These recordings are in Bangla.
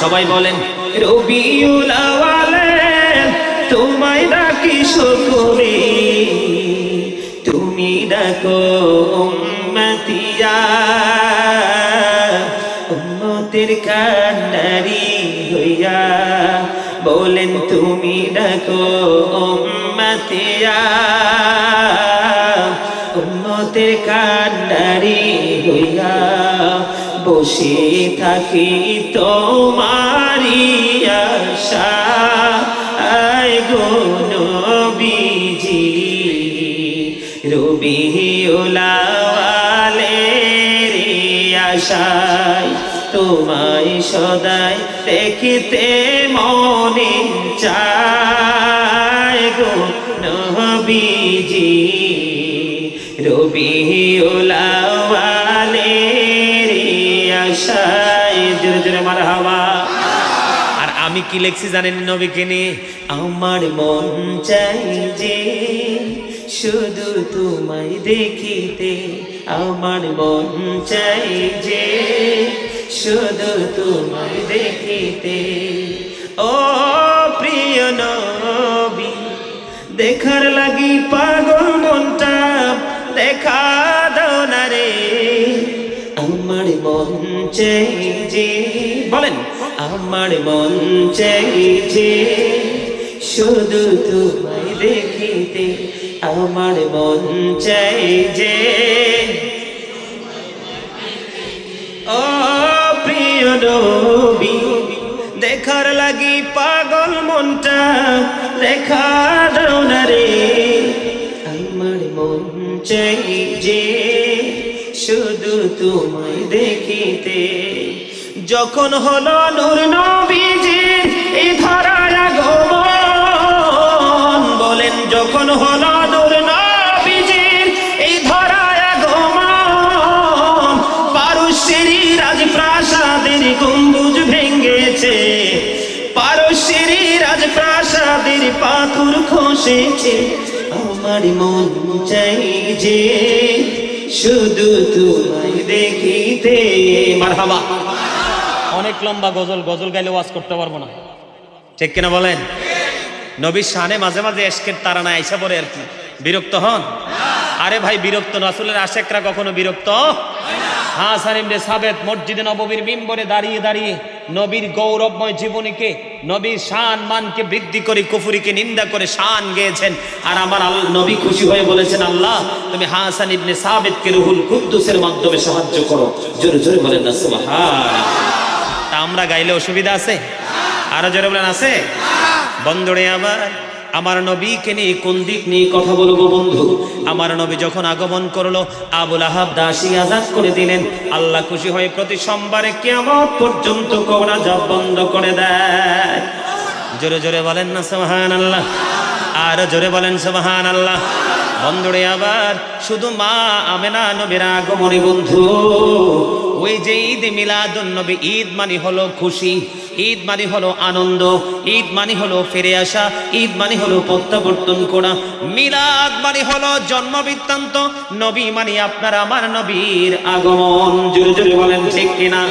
সবাই বলেন রবিউল আওয়ালে তোমায় ডাকি সকলে, তুমি ডাকো উম্মতিয়া, উম্মতের কান্ডারি হইয়া। বলেন তুমি ডাকো উম্মতিয়া, উম্মতের কান্ডারি হইয়া। বসে থাকি তোমারি আশায় গো নবীজি, রবিউল আওয়ালের আশায় তোমায় সদাই দেখিতে মনে চায় গো নবীজি, রবিউল আওয়ালের আশায়। জোরে জোরে মারহাবা। আর আমি কি লিখছি জানেন নবীকে নিয়ে? আমার মন চাই যে শুধু তোমায় দেখিতে, আমার মন চাই যে শুধু তোমায় দেখিতে। ও প্রিয় নবী, দেখার লাগি পাগল মনটা, দেখা দাও না রে। আমার মন চাই যে, বলেন আমার মন চাই যে শুধু তোমায় দেখিতে, আমার মন চাই যে। ও প্রিয় নবী, দেখার লাগি পাগল মনটা, দেখা দাও না রে। আমার মন চাই যে শুধু তোমায় দেখিতে। যখন হলো নূর নবীজি এই ধরায় আগমন, বলেন যখন হলো নূর নবীজি এই ধরায় আগমন, পারস্যের রাজপ্রাসাদের গম্বুজ ভেঙেছে, পারস্যের রাজপ্রাসাদের পাথর খসেছে। আমার মন চাই যে শুধু তোমায় দেখিতে। মারহাবা। অনেক লম্বা গজল, গজল গাইলে ওয়াজ করতে পারবো না, ঠিক কিনা বলেন? নবীর শানে মাঝে মাঝে এশকের তারানা আইসা পড়ে আর কি, বিরক্ত হন? আরে ভাই বিরক্ত, রাসূলের আশেকরা কখনো বিরক্ত হয় না। হাসান ইবনে সাবিত মসজিদে নববীর মিম্বরে দাঁড়িয়ে দাঁড়িয়ে নবীর গৌরবময় জীবনীকে, নবীর শান মানকে বৃদ্ধি করে কুফরিকে নিন্দা করে শান গেয়েছেন। আর আমার নবী খুশি হয়ে বলেছেন, আল্লাহ তুমি হাসান ইবনে সাবিতকে রুহুল কুদ্দুসের মাধ্যমে সাহায্য করো। জোরে জোরে বলেন না সুবহানাল্লাহ। তা আমরা গাইলে অসুবিধা আছে? আরো জোরে বলেন আছে? বন্ধুরে আবার আমার নবীকে নিয়ে কোন দিক নিয়ে কথা বলবো বন্ধু? আমার নবী যখন আগমন করলো, আবুল আহাব দাসী আজাদ করে দিলেন। আল্লাহ খুশি হয়ে প্রতি সোমবারে কিয়ামত পর্যন্ত কোরা জব বন্ধ করে দেয়। জোরে জোরে বলেন না সুবহানাল্লাহ। আর জোরে বলেন সুবহানাল্লাহ। বন্ধুরে আবার শুধু মা আমেনা নবীর আগমনে বন্ধু, ওই যে ঈদ মিলাদুন নবী, ঈদ মানে হলো খুশি, ঈদ মানে হলো আনন্দ, ঈদ মানে হলো ফিরে আসা, ঈদ মানে হলো প্রত্যাবর্তন করা, মিলাদ মানে হলো জন্ম বৃত্তান্ত, নবী মানে আপনার আমার নবীর আগমন। জোরে জোরে বলেন ঠিক কিনা?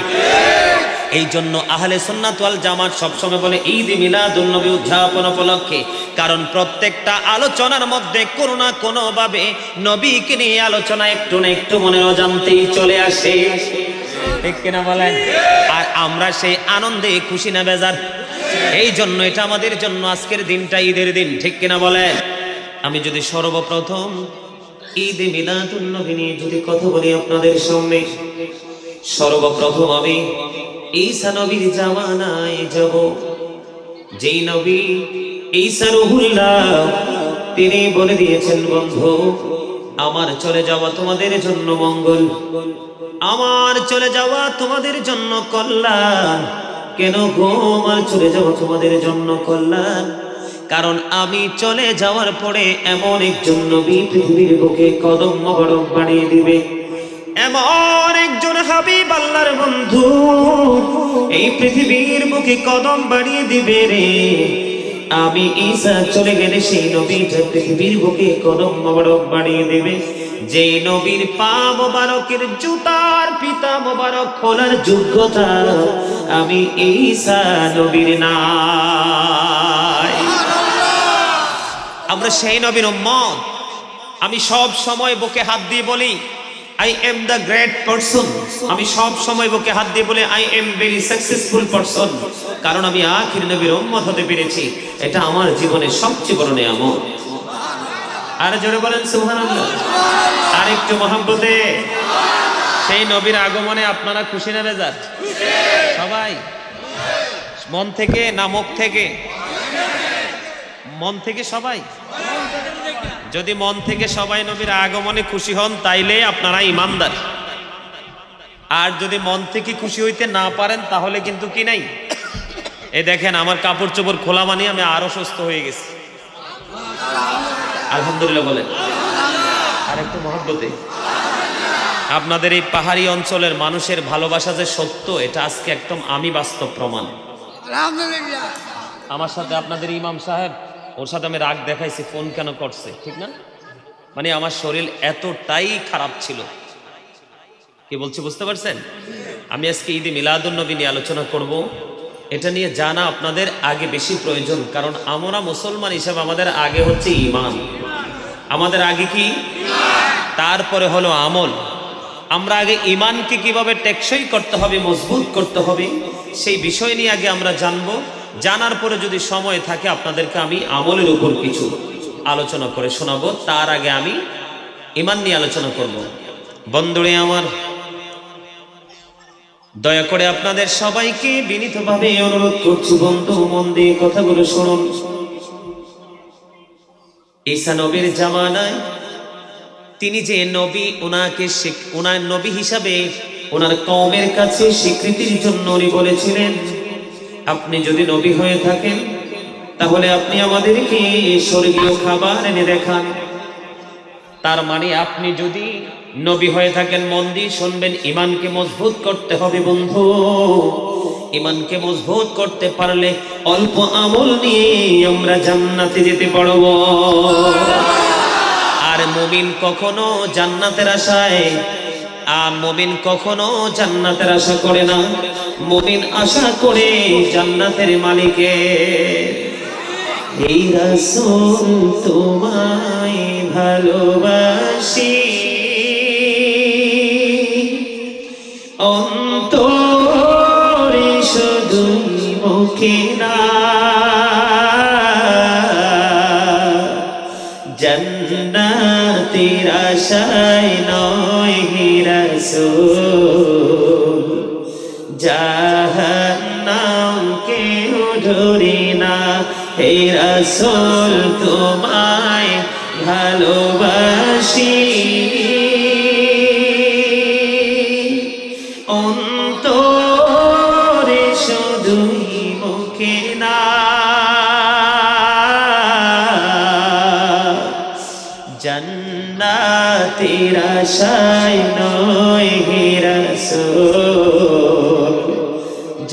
এই জন্য আহলে সুন্নাত ওয়াল জামাত সবসময় বলে ঈদ মিলাদুন নবী উদযাপন উপলক্ষে, কারণ প্রত্যেকটা আলোচনার মধ্যে কোনো না কোনো ভাবে নবীকে নিয়ে আলোচনা একটু না একটু মনের অজান্তেই চলে আসে, ঠিক কিনা বলেন? আর আমরা সেই আনন্দে খুশি না বেজার? এই জন্য এটা আমাদের জন্য আজকের দিনটা ঈদের দিন, ঠিক কিনা বলেন? আমি যদি সর্বপ্রথম ঈদ মিলাদুন নবী নিয়ে যদি কথা বলি আপনাদের সামনে, সর্বপ্রথম আমি ঈসা নবীর জামানায় যাব। যেই নবী ঈসা রূহুল্লাহ, তিনি বলে দিয়েছেন, বন্ধু আমার চলে যাওয়া তোমাদের জন্য মঙ্গল, আমার চলে যাওয়া তোমাদের জন্য কল্যাণ। কেন গো আমার চলে যাওয়া তোমাদের জন্য কল্যাণ? কারণ আমি চলে যাওয়ার পরে এমন একজন নবী পৃথিবীর বুকে কদম মোবারক বানিয়ে দিবে, এমন একজন হাবিব আল্লাহর বন্ধু এই পৃথিবীর বুকে কদম বাড়িয়ে দিবে রে। আমি ঈসা চলে গেলে সেই নবীটা পৃথিবীর বুকে কদম মোবারক বাড়িয়ে দেবে, যে নবীর পা মোবারকের জুতার পিতা মোবারক খোলার যোগ্যতা আমি ঈসা নবীর নাই। আমরা সেই নবীর উম্মত। আমি সব সময় বুকে হাত দিয়ে বলি I am the great person. আমি সব সময় বুকে হাত দিয়ে বলি I am very successful person, কারণ আমি আখির নবীর উম্মত হতে পেরেছি। এটা আমার জীবনের সবচেয়ে বড় নিয়ামত। আর জোরে বলেন সুবহানাল্লাহ। আর একটু মহব্বতে। সেই নবীর আগমনে আপনারা খুশি না বেজার? সবাই মন থেকে না মুখ থেকে? মন থেকে সবাই। যদি মন থেকে সবাই নবীর আগমনে খুশি হন তাইলে আপনারা ঈমানদার। আর যদি মন থেকে খুশি হইতে না পারেন তাহলে কিন্তু কি নাই। এই দেখেন আমার কাপড় চোপড় খোলা মানে আমি আরো সুস্থ হয়ে গেছি। আলহামদুলিল্লাহ বলেন। আর একটু মহব্বতে। আপনাদের এই পাহাড়ি অঞ্চলের মানুষের ভালোবাসা যে সত্য, এটা আজকে একদম আমি বাস্তব প্রমাণ। আমার সাথে আপনাদের ইমাম সাহেব, ওর সাথে আমি রাগ দেখাইছি, ফোন কেন করছে, ঠিক না? মানে আমার শরীর এতটাই খারাপ ছিল। কি বলছি বুঝতে পারছেন? আমি আজকে ঈদে মিলাদুন্নবী নিয়ে আলোচনা করব। এটা নিয়ে জানা আপনাদের আগে বেশি প্রয়োজন, কারণ আমরা মুসলমান হিসাবে আমাদের আগে হচ্ছে ঈমান। আমাদের আগে কি? তারপরে হলো আমল। আমরা আগে ঈমানকে কিভাবে টেকসই করতে হবে, মজবুত করতে হবে, সেই বিষয় নিয়ে আগে আমরা জানবো। জানার পরে যদি সময় থাকে আপনাদেরকে আমি আমলের উপর কিছু আলোচনা করে শোনাবো। তার আগে আমি ঈমান নিয়ে আলোচনা করব। বন্ধুরে আমার, দয়া করে আপনাদের সবাইকে বিনীতভাবে অনুরোধ করছি, বন্ধু মন দিয়ে কথাগুলো শুনুন। ঈসা নবীর জামানায় তিনি যে নবী, ওনার নবী হিসাবে ওনার কওমের কাছে স্বীকৃতির জন্য উনি বলেছিলেন, আপনি যদি নবী হয়ে থাকেন তাহলে আপনি আমাদেরকে স্বর্গীয় খাবার এনে দেখান। তার মানে আপনি যদি নবী হয়ে থাকেন, মন দিয়ে শুনবেন, ঈমানকে মজবুত করতে হবে বন্ধু। ঈমানকে মজবুত করতে পারলে অল্প আমল নিয়ে আমরা জান্নাতে যেতে পারবো। আর মুমিন কখনো জান্নাতের আশায় মুমিন কখনো জান্নাতের আশা করে না। মুমিন আশা করে জান্নাতের মালিকের। এই রাসূল তোমায় ভালোবাসি, অন্তরে শুধু মুখে না, জান্নাতের আশায় নয় হে রাসূল, জাহান্নাম কেউ ধরে না। হে রাসূল তোমায় ভালোবাসি, অন্তরে শুধুই মুখে না, জান্নাতের আশায় নয় হে রাসূল,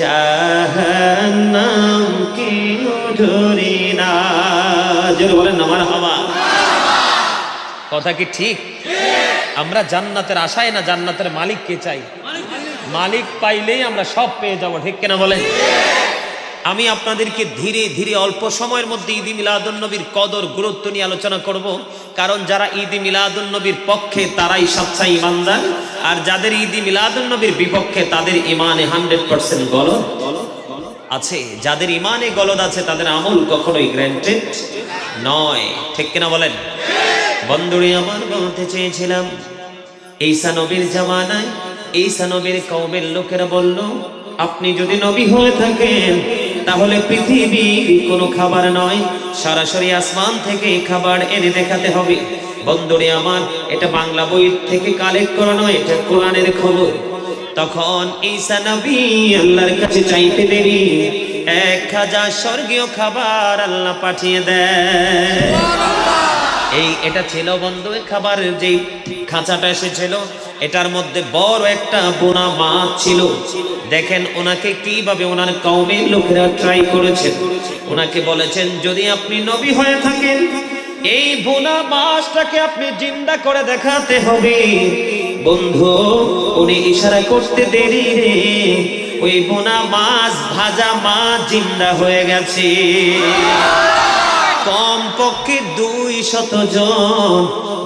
জাহান্নাম কেউ ধরে না। জোরে বলেন না মারহাবা। কথা কি ঠিক? আমরা জান্নাতের আশায় না, জান্নাতের মালিককে চাই। মালিক পাইলেই আমরা সব পেয়ে যাবো, ঠিক কিনা বলেন? আমি আপনাদেরকে ধীরে ধীরে অল্প সময়ের মধ্যে ঈদ মিলাদুন্নবীর কদর গুরুত্ব নিয়ে আলোচনা করব। কারণ যারা ঈদ মিলাদুন্নবীর পক্ষে তারাই সচ্চা ঈমানদার, আর যাদের ঈদ মিলাদুন্নবীর বিপক্ষে তাদের ঈমানে 100% গলদ আছে। যাদের ঈমানে গলদ আছে তাদের আমল কখনোই গ্র্যান্টেড নয়, ঠিক কিনা বলেন? বন্ধুরে আমার, বলতে চেয়েছিলাম, ঈসা নবীর জামানায় ঈসা নবীর কওমের লোকেরা বলল, আপনি যদি নবী হয়ে থাকেন তাহলে পৃথিবীর কোনো খাবার নয়, সরাসরি আসমান থেকে খাবার এনে দেখাতে হবে। বন্ধুরে আমার, এটা বাংলা বই থেকে কালেক্ট করা নয়, এটা কোরআনের খবর। তখন ঈসা নবী আল্লাহর কাছে চাইতে দেরি 1000 স্বর্গীয় খাবার আল্লাহ পাঠিয়ে দেয়। এটা ছিল বন্ধু, খাবারের যে খাঁচাটা এসেছিল এটার মধ্যে বড় একটা বোনা মাছ ছিল। দেখেন ওনাকে কিভাবে ওনার কওমের লোকেরা ট্রাই করেছেন। ওনাকে বলেছেন, যদি আপনি নবী হয়ে থাকেন এই বোনা মাছটাকে আপনি জিন্দা করে দেখাতে হবে। বন্ধু, উনি ইশারা করতে দেরি রে ওই বোনা মাছ ভাজা মাছ জিন্দা হয়ে গেছে। কমপক্ষে 200 জন।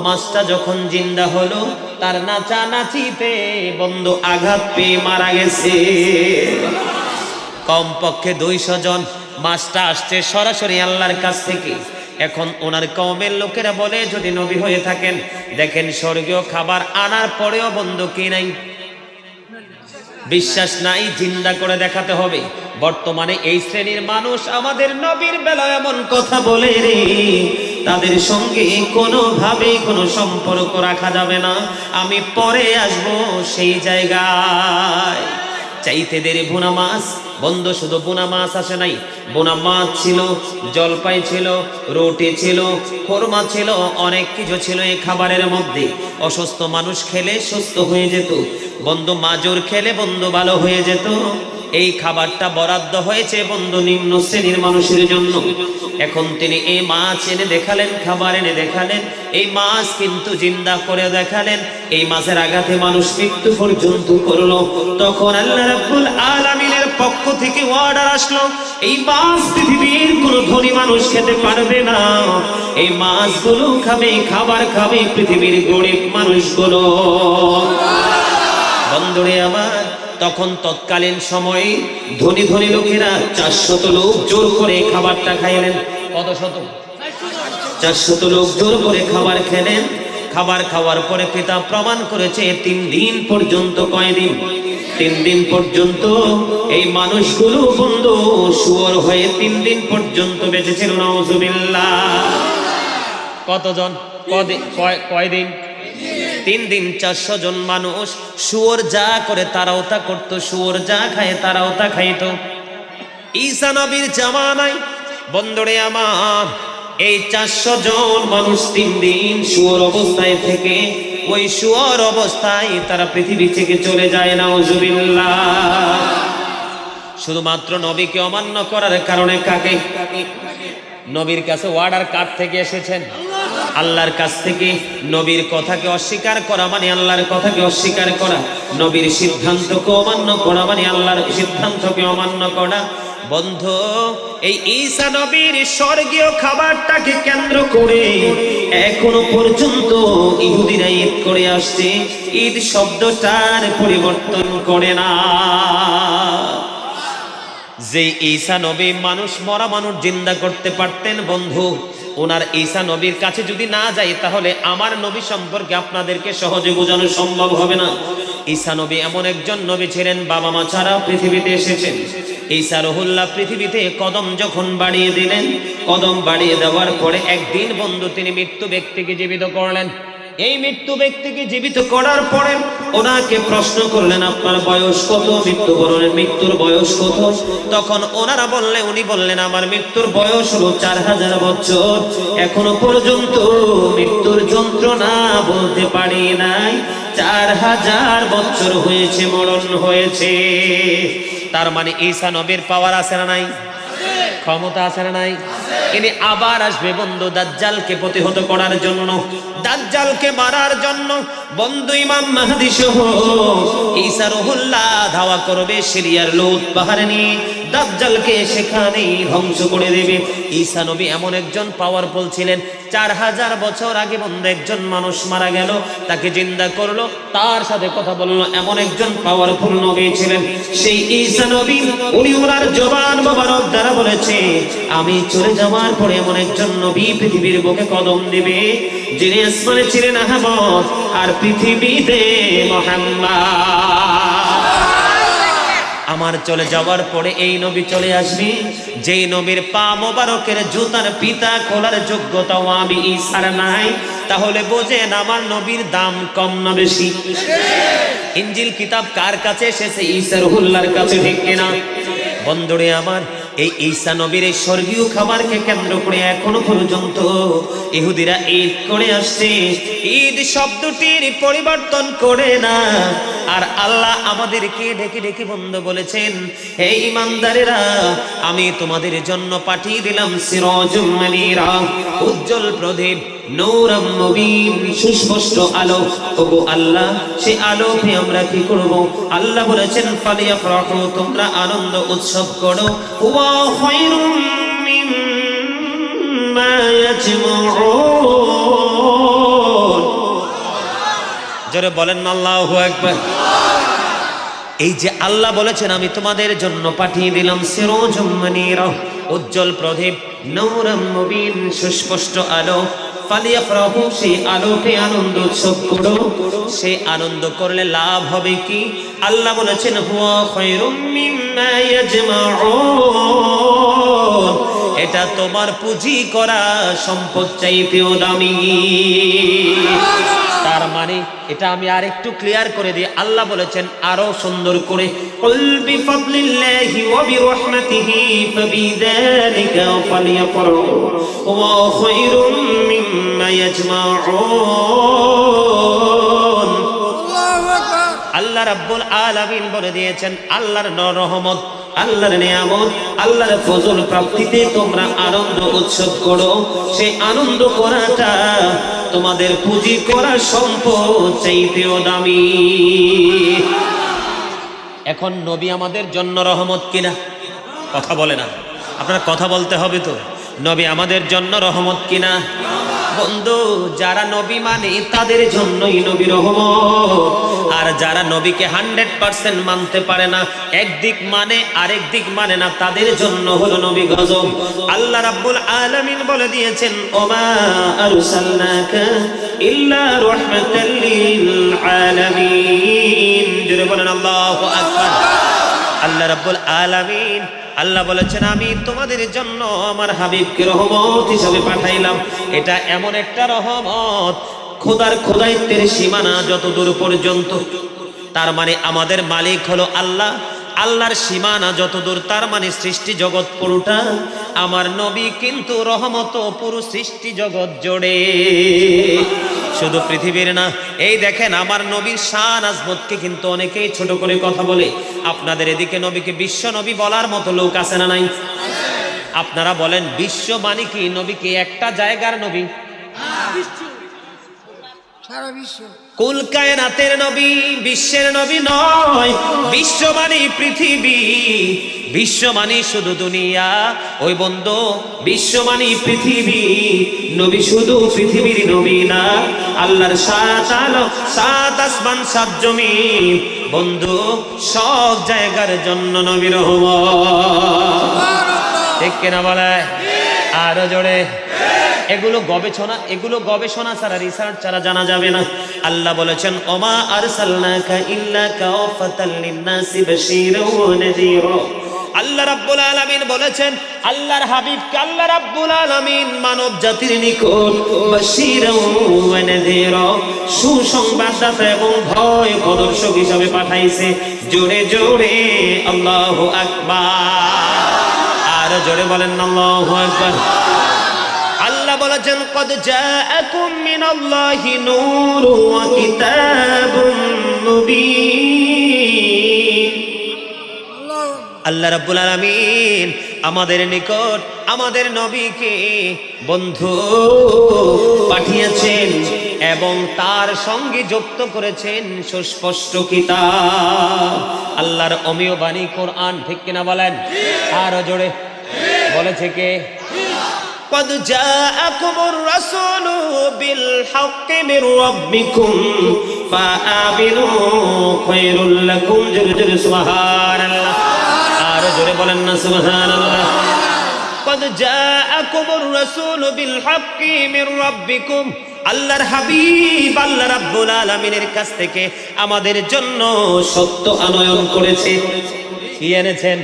মাছটা যখন জিন্দা হলো তার নাচানাচিতে বন্ধু আঘাত পেয়ে মারা গেছে। কমপক্ষে 200 জন। মাছটা আসছে সরাসরি আল্লাহর কাছ থেকে। এখন ওনার কওমের লোকেরা বলে, যদি নবী হয়ে থাকেন দেখেন স্বর্গীয় খাবার আনার পরেও বন্ধু কি নাই, বিশ্বাস নাই, জিন্দা করে দেখাতে হবে। বর্তমানে এই শ্রেণীর মানুষ আমাদের নবীর বেলায় এমন কথা বলে রে, তাদের সঙ্গে কোনোভাবে কোনো সম্পর্ক রাখা যাবে না। আমি পরে আসব সেই জায়গায়। চাইতে দেরি বোনা মাছ বন্ধু, শুধু বোনা মাছ আসে নাই, বোনা মাছ ছিল, জলপাই ছিল, রুটি ছিল, কোরমা ছিল, অনেক কিছু ছিল এই খাবারের মধ্যে। অসুস্থ মানুষ খেলে সুস্থ হয়ে যেত বন্ধু, মাজুর খেলে বন্ধু ভালো হয়ে যেত। এই খাবারটা বরাদ্দ হয়েছে বন্ধু নিম্ন শ্রেণীর মানুষের জন্য। এখন তিনি এই মাছ এনে দেখালেন, খাবার এনে দেখালেন, এই মাছ কিন্তু জিন্দা করে দেখালেন। এই মাছের আঘাতে মানুষ মৃত্যু পর্যন্ত করলো। তখন আল্লাহ রাব্বুল আলামিনের পক্ষ থেকে অর্ডার আসলো, এই মাছ পৃথিবীর কোনো ধনী মানুষ খেতে পারবে না। এই মাছগুলো খাবে, খাবার খাবে পৃথিবীর গরিব মানুষগুলো। বন্ধুরে আমার, তখন তৎকালীন সময়ে ধনী ধনী লোকেরা 400 লোক জোর করে খাবারটা খাইলেন। কত শত? 400 লোক জোর করে খাবার খেলেন। খাবার খাওয়ার পরে পিতা প্রমাণ করেছে 3 দিন পর্যন্ত। কয়দিন? 3 দিন পর্যন্ত এই মানুষগুলো বন্ধু শুয়োর হয়ে 3 দিন পর্যন্ত বেঁচে ছিল। নাউজুবিল্লাহ। কতজন? কয়দিন? 3 দিন। 400 জন মানুষ। শুয়োর যা করে তারাও তা করতো, শুয়োর যা খায় তারাও তা খাইতো। ঈসা নবীর জামানায় বন্ধুরে আমার এই 400 জন মানুষ 3 দিন শুয়োর অবস্থায় থেকে ওই শুয়োর অবস্থায় তারা পৃথিবী থেকে চলে যায়। নাউজুবিল্লাহ। শুধুমাত্র নবীকে অমান্য করার কারণে। কাকে? নবীর কাছে অর্ডার কার থেকে এসেছেন? আল্লাহর কাছ থেকে। নবীর কথাকে অস্বীকার করা মানে আল্লাহর কথাকে অস্বীকার করা। নবীর সিদ্ধান্তকে অমান্য করা মানে আল্লাহর সিদ্ধান্তকে অমান্য করা। বন্ধু, এই ঈসা নবীর স্বর্গীয় খাবারটাকে কেন্দ্র করে এখনো পর্যন্ত ইহুদিরা ঈদ করে আসছে। ঈদ শব্দটার পরিবর্তন করে না। যে ঈসা নবী মানুষ, মরা মানুষ জিন্দা করতে পারতেন বন্ধু, ওনার ঈসা নবীর কাছে যদি না যাই তাহলে আমার নবী সম্পর্কে আপনাদেরকে সহজে বোঝানো সম্ভব হবে না। ঈসা নবী এমন একজন নবী ছিলেন, বাবা মা ছাড়া পৃথিবীতে এসেছেন। ঈসা রুহুল্লাহ পৃথিবীতে কদম যখন বাড়িয়ে দিলেন, কদম বাড়িয়ে দেওয়ার পরে একদিন বন্ধু তিনি মৃত্যু ব্যক্তিকে জীবিত করলেন। এই মৃত্যু ব্যক্তিকে জীবিত করার পরে ওনাকে প্রশ্ন করলেন, আপনার বয়স কত? মৃত্যুর বয়স কত? তখন উনি বললেন, আমার মৃত্যুর বয়স হলো 4000 বছর। এখনো পর্যন্ত মৃত্যুর যন্ত্রণা বলতে পারি নাই। 4000 বছর হয়েছে, মরণ হয়েছে। তার মানে ঈসা নবীর পাওয়ার আছে না নাই? ক্ষমতা আছে না নাই? ইনি আবার আসবে বন্ধু দাজ্জালকে প্রতিহত করার জন্য, দাজ্জালকে মারার জন্য। বন্ধু ইমাম মাহদী সহ ঈসা রুহুল্লাহ ধাওয়া করবে সিরিয়ার লুত পাহাড়ে নিয়ে, দাজ্জালকে সেখানেই ধ্বংস করে দেবে। ঈসা নবী এমন একজন পাওয়ারফুল ছিলেন। 4000 বছর আগে বন্ধু একজন মানুষ মারা গেল, তাকে জিন্দা করলো, তার সাথে কথা বললো, এমন একজন পাওয়ারফুল নবী ছিলেন। সেই ঈসা নবী উনি ওনার জবান মোবারক দ্বারা বলেছে, আমি চলে যাওয়ার পরে এমন একজন নবী পৃথিবীর বুকে কদম দিবে, যিনি আসমানে ছিলেন আহমদ আর পৃথিবীতে মুহাম্মদ। আমার চলে যাওয়ার পরে এই নবী চলে আসবে, যেই নবীর পা মোবারকের জুতার পিতা খোলার যোগ্যতাও আমি ঈসার নাই। তাহলে বোঝেন আমার নবীর দাম কম না বেশি? ইনজিল কিতাব কার কাছে এসেছে? ঈসা রুহুল্লাহর কাছে, ঠিক কিনা? বন্ধুরে আমার, এই ঈসা নবীর এই স্বর্গীয় খাবারকে কেন্দ্র করে এখনো পর্যন্ত ইহুদিরা ঈদ করে আসছে। ঈদ শব্দটির পরিবর্তন করে না। আর আল্লাহ আমাদেরকে ডেকে ডেকে বন্ধু বলেছেন, হে ঈমানদারেরা, আমি তোমাদের জন্য পাঠিয়ে দিলাম সিরাজুম মুনীরা, উজ্জ্বল প্রদীপ। নূরাম মুবিন, সুস্পষ্ট আলো। ওগো আল্লাহ, সেই আলোকে আমরা কি করব? আল্লাহ বলেছেন ফালিয়াফরাহু, তোমরা আনন্দ উৎসব করো। ওয়া খায়রুম মিম্মা ইয়াজমাউন। জোরে বলেন আল্লাহু আকবার। এই যে আল্লাহ বলেছেন আমি তোমাদের জন্য পাঠিয়ে দিলাম সিরাজুম মুনীরা, উজ্জ্বল প্রদীপ, নূরাম মুবিন, সুস্পষ্ট আলো। ফালিয়াফরাহু, সেই আলোকে আনন্দ উৎসব করো। সেই আনন্দ করলে লাভ হবে কি? আল্লাহ বলেছেন হুয়া খায়রুম মিম্মা ইয়াজমাউন, এটা তোমার পুঁজি করা সম্পদ চাইতেও দামি। তার মানে এটা আমি আর একটু ক্লিয়ার করে দিই। আল্লাহ বলেছেন আরো সুন্দর করে, কুল বিফাদলিল্লাহি ওয়া বিরহমাতিহি ফাবিযালিকা ফালিয়াফরাহু ওয়া খায়রুম মিম্মা ইয়াজমাউন। আল্লাহ রাব্বুল আলামিন বলে দিয়েছেন আল্লাহর রহমত, আল্লাহর নিয়ামত, আল্লাহর ফজল প্রাপ্তিতে তোমরা আনন্দ উৎসব করো। সেই আনন্দ করাটা তোমাদের পুঁজি করা সম্পদ চাইতেও দামি। এখন নবী আমাদের জন্য রহমত কিনা? কথা বলে না, আপনার কথা বলতে হবে তো। নবী আমাদের জন্য রহমত কিনা? বন্ধু, যারা নবী মানে তাদের জন্যই নবী রহমত। আর যারা নবীকে 100% মানতে পারে না, একদিক মানে আরেক দিক মানে না, তাদের জন্য হলো নবী গজব। আল্লাহ রাব্বুল আলামিন বলে দিয়েছেন ওমা আরসালনাকা ইল্লা রাহমাতাল লিল আলামিন। জোরে বলেন আল্লাহু আকবার। আল্লাহ রাব্বুল আলামিন আল্লাহ বলেছেন আমি তোমাদের জন্য আমার হাবিবকে রহমত হিসাবে পাঠাইলাম। এটা এমন একটা রহমত, খোদার খোদাইত্বের সীমানা যত দূর পর্যন্ত। তার মানে আমাদের মালিক হলো আল্লাহ, আল্লাহর সীমানা যত দূর, তার মানে সৃষ্টি জগৎ পুরোটা। আমার নবী কিন্তু রহমত পুরো সৃষ্টি জগৎ জোড়ে, শুধু পৃথিবীর না। এই দেখেন আমার নবীর শান আজমতকে কিন্তু অনেকেই ছোট করে কথা বলে। আপনাদের এদিকে নবীকে বিশ্ব নবী বলার মতো লোক আছে না নাই? আপনারা বলেন বিশ্ব মানে কি? নবী কি একটা জায়গার নবী? সারা বিশ্ব। কুল কায়নাতের নবী, বিশ্বের নবী নয়। বিশ্ব মানে পৃথিবী, বিশ্ব মানে শুধু দুনিয়া। ওই বন্ধু, বিশ্ব মানে পৃথিবী, নবী শুধু পৃথিবীর নবী না। আল্লাহর 7 আলো, 7 আসমান, 7 জমিন, বন্ধু সব জায়গার জন্য নবী রহমত। ঠিক কিনা বলে? আরো জোরে। এগুলো গবেষণা ছাড়া, রিসার্চ ছাড়া জানা যাবে না। আল্লাহ বলেছেন ওমা আরসালনাকা ইল্লা কাফাতাল লিন-নাসি বাশীরাও ওয়া নাযীরা। আল্লাহ রাব্বুল আলামিন বলেছেন আল্লাহর হাবিবকে আল্লাহ রাব্বুল আলামিন মানব জাতির নিকট বাশীরাও ওয়া নাযীরা, সুসংবাদদাতা এবং ভয় প্রদর্শক হিসাবে পাঠাইছে। জোরে জোরে আল্লাহু আকবার। আর জোরে বলেন আল্লাহু আকবার। আল্লাহ বলেছেন কদ জাআকুম মিনাল্লাহি নূরুন ওয়া কিতাবুম মুবিন। আল্লাহ রাব্বুল আলামিন আমাদের নিকট আমাদের নবীকে বন্ধু পাঠিয়েছেন এবং তার সঙ্গে যুক্ত করেছেন সুস্পষ্ট কিতাব, আল্লাহর অমীয় বাণী কোরআন। ঠিক কিনা বলেন? আরো জোরে বলেছে কে? قد جاءكم الرسول بالحق من ربكم فآمنوا خير لكم। جل سبحان الله। আর জোরে বলেন না সুবহান আল্লাহ। قد جاءكم الرسول بالحق من ربكم। আল্লাহর হাবিব আল্লাহ রাব্বুল আলামিনের কাছ থেকে আমাদের জন্য সত্য আনয়ন করেছে। কি এনেছেন?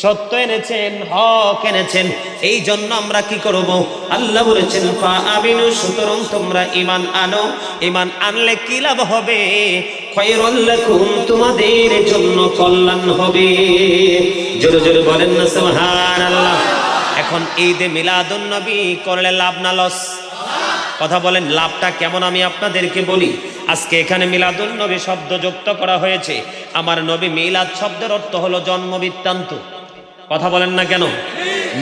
সত্য এনেছেন, হক এনেছেন। এই জন্য আমরা কি করব? আল্লাহ বলেছেন ফাআমিনু, সুতরাং তোমরা ঈমান আনো। ঈমান আনলে কি লাভ হবে? খায়রুল লাকুম, তোমাদের জন্য কল্যাণ হবে। জোরে জোরে বলেন না সুবহানাল্লাহ। এখন ঈদে মিলাদুন নবী করলে লাভ না লস? কথা বলেন লাভটা কেমন আমি আপনাদেরকে বলি। আজকে এখানে মিলাদুন নবী শব্দ যুক্ত করা হয়েছে। আমার নবী মিলাদ শব্দের অর্থ হলো জন্ম বৃত্তান্ত। কথা বলেন না কেন?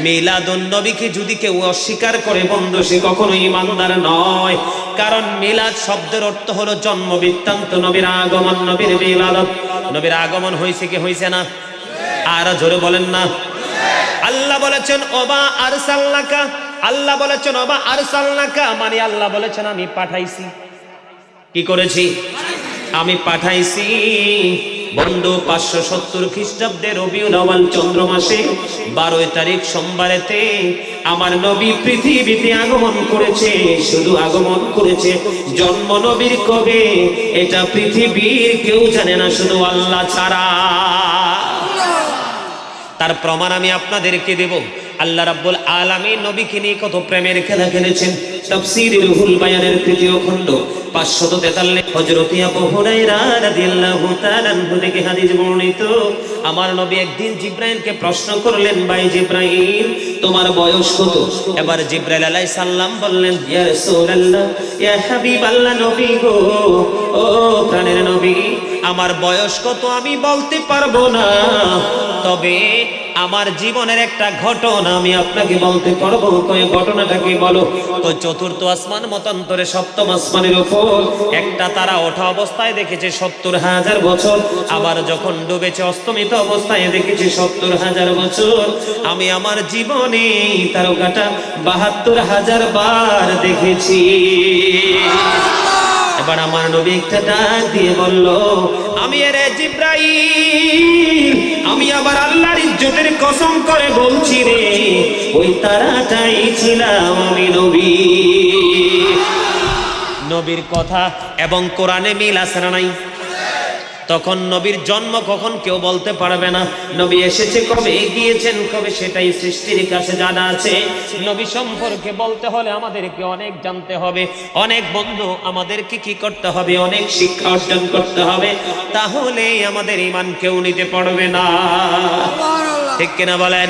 মিলাদুন নবীকে যদি কেউ অস্বীকার করে বন্ধু সে কখনো ঈমানদার নয়। কারণ মিলাদ শব্দের অর্থ হলো জন্ম বৃত্তান্ত, নবীর আগমন, নবীর মিলাদত। নবীর আগমন হয়েছে কি হয়েছে না? আর জোরে বলেন না। আল্লাহ বলেছেন ওমা আরসালনাকা, আল্লাহ বলেছেন ওমা আরসালনাকা, মানে আল্লাহ বলেছেন আমি পাঠাইছি। কি করেছি? আমি পাঠাইছি। বন্ধু 570 খ্রিস্টাব্দে রবিউল আউয়াল চন্দ্র মাসে 12 তারিখ সোমবারেতে আমার নবী পৃথিবীতে আগমন করেছে। শুধু আগমন করেছে, জন্ম নবীর কবে এটা পৃথিবীর কেউ জানে না, শুধু আল্লাহ ছাড়া। তার প্রমাণ আমি আপনাদেরকে দেব। আল্লাহ রাব্বুল আলামিন নবীকে নিয়ে কত প্রেমের খেলা খেলেছেন। তাফসীর রুহুল বায়ানের 3য় খণ্ড 543 হযরত আবু হুরায়রা রাদিয়াল্লাহু তাআলা আনহু থেকে হাদিস বর্ণিত। আমার নবী একদিন জিবরাইলকে প্রশ্ন করলেন, ভাই জিবরাইল তোমার বয়স কত? এবার জিবরাইল আলাইহিস সালাম বললেন, ইয়া রাসূলুল্লাহ, ইয়া হাবিবাল্লাহ, নবী গো, ও প্রাণের নবী, আমার বয়স কত আমি বলতে পারবো না, তবে আমার জীবনের একটা ঘটনা আমি আপনাকে বলতে পারবো। কয় ঘটনাটা কি বলো? তো 4th আসমান মতান্তরে 7ম আসমানের উপর একটা তারা ওঠা অবস্থায় দেখেছে 70,000 বছর, আবার যখন ডুবেছে অস্তমিত অবস্থায় দেখেছি 70,000 বছর। আমি আমার জীবনে তারকাটা 72,000 বার দেখেছি। এবার আমার নবী একটা ডাক দিয়ে বলল, আমি রে জিবরাইল, আমি আবার আল্লাহর ইজ্জতের কসম করে বলছি রে, ওই তারাটাই ছিলাম আমি নবী। নবীর কথা এবং কোরআনে মিল আছে না নাই? তখন নবীর জন্ম কখন কেউ বলতে পারবে না। নবী এসেছে কবে, গিয়েছেন কবে, সেটাই সৃষ্টির কাছে জানা আছে। নবী সম্পর্কে বলতে হলে আমাদেরকে অনেক জানতে হবে। অনেক বন্ধু আমাদেরকে কি করতে হবে? অনেক শিক্ষা অর্জন করতে হবে, তাহলে আমাদের ঈমান কেউ নিতে পারবে না। ঠিক কিনা বলেন?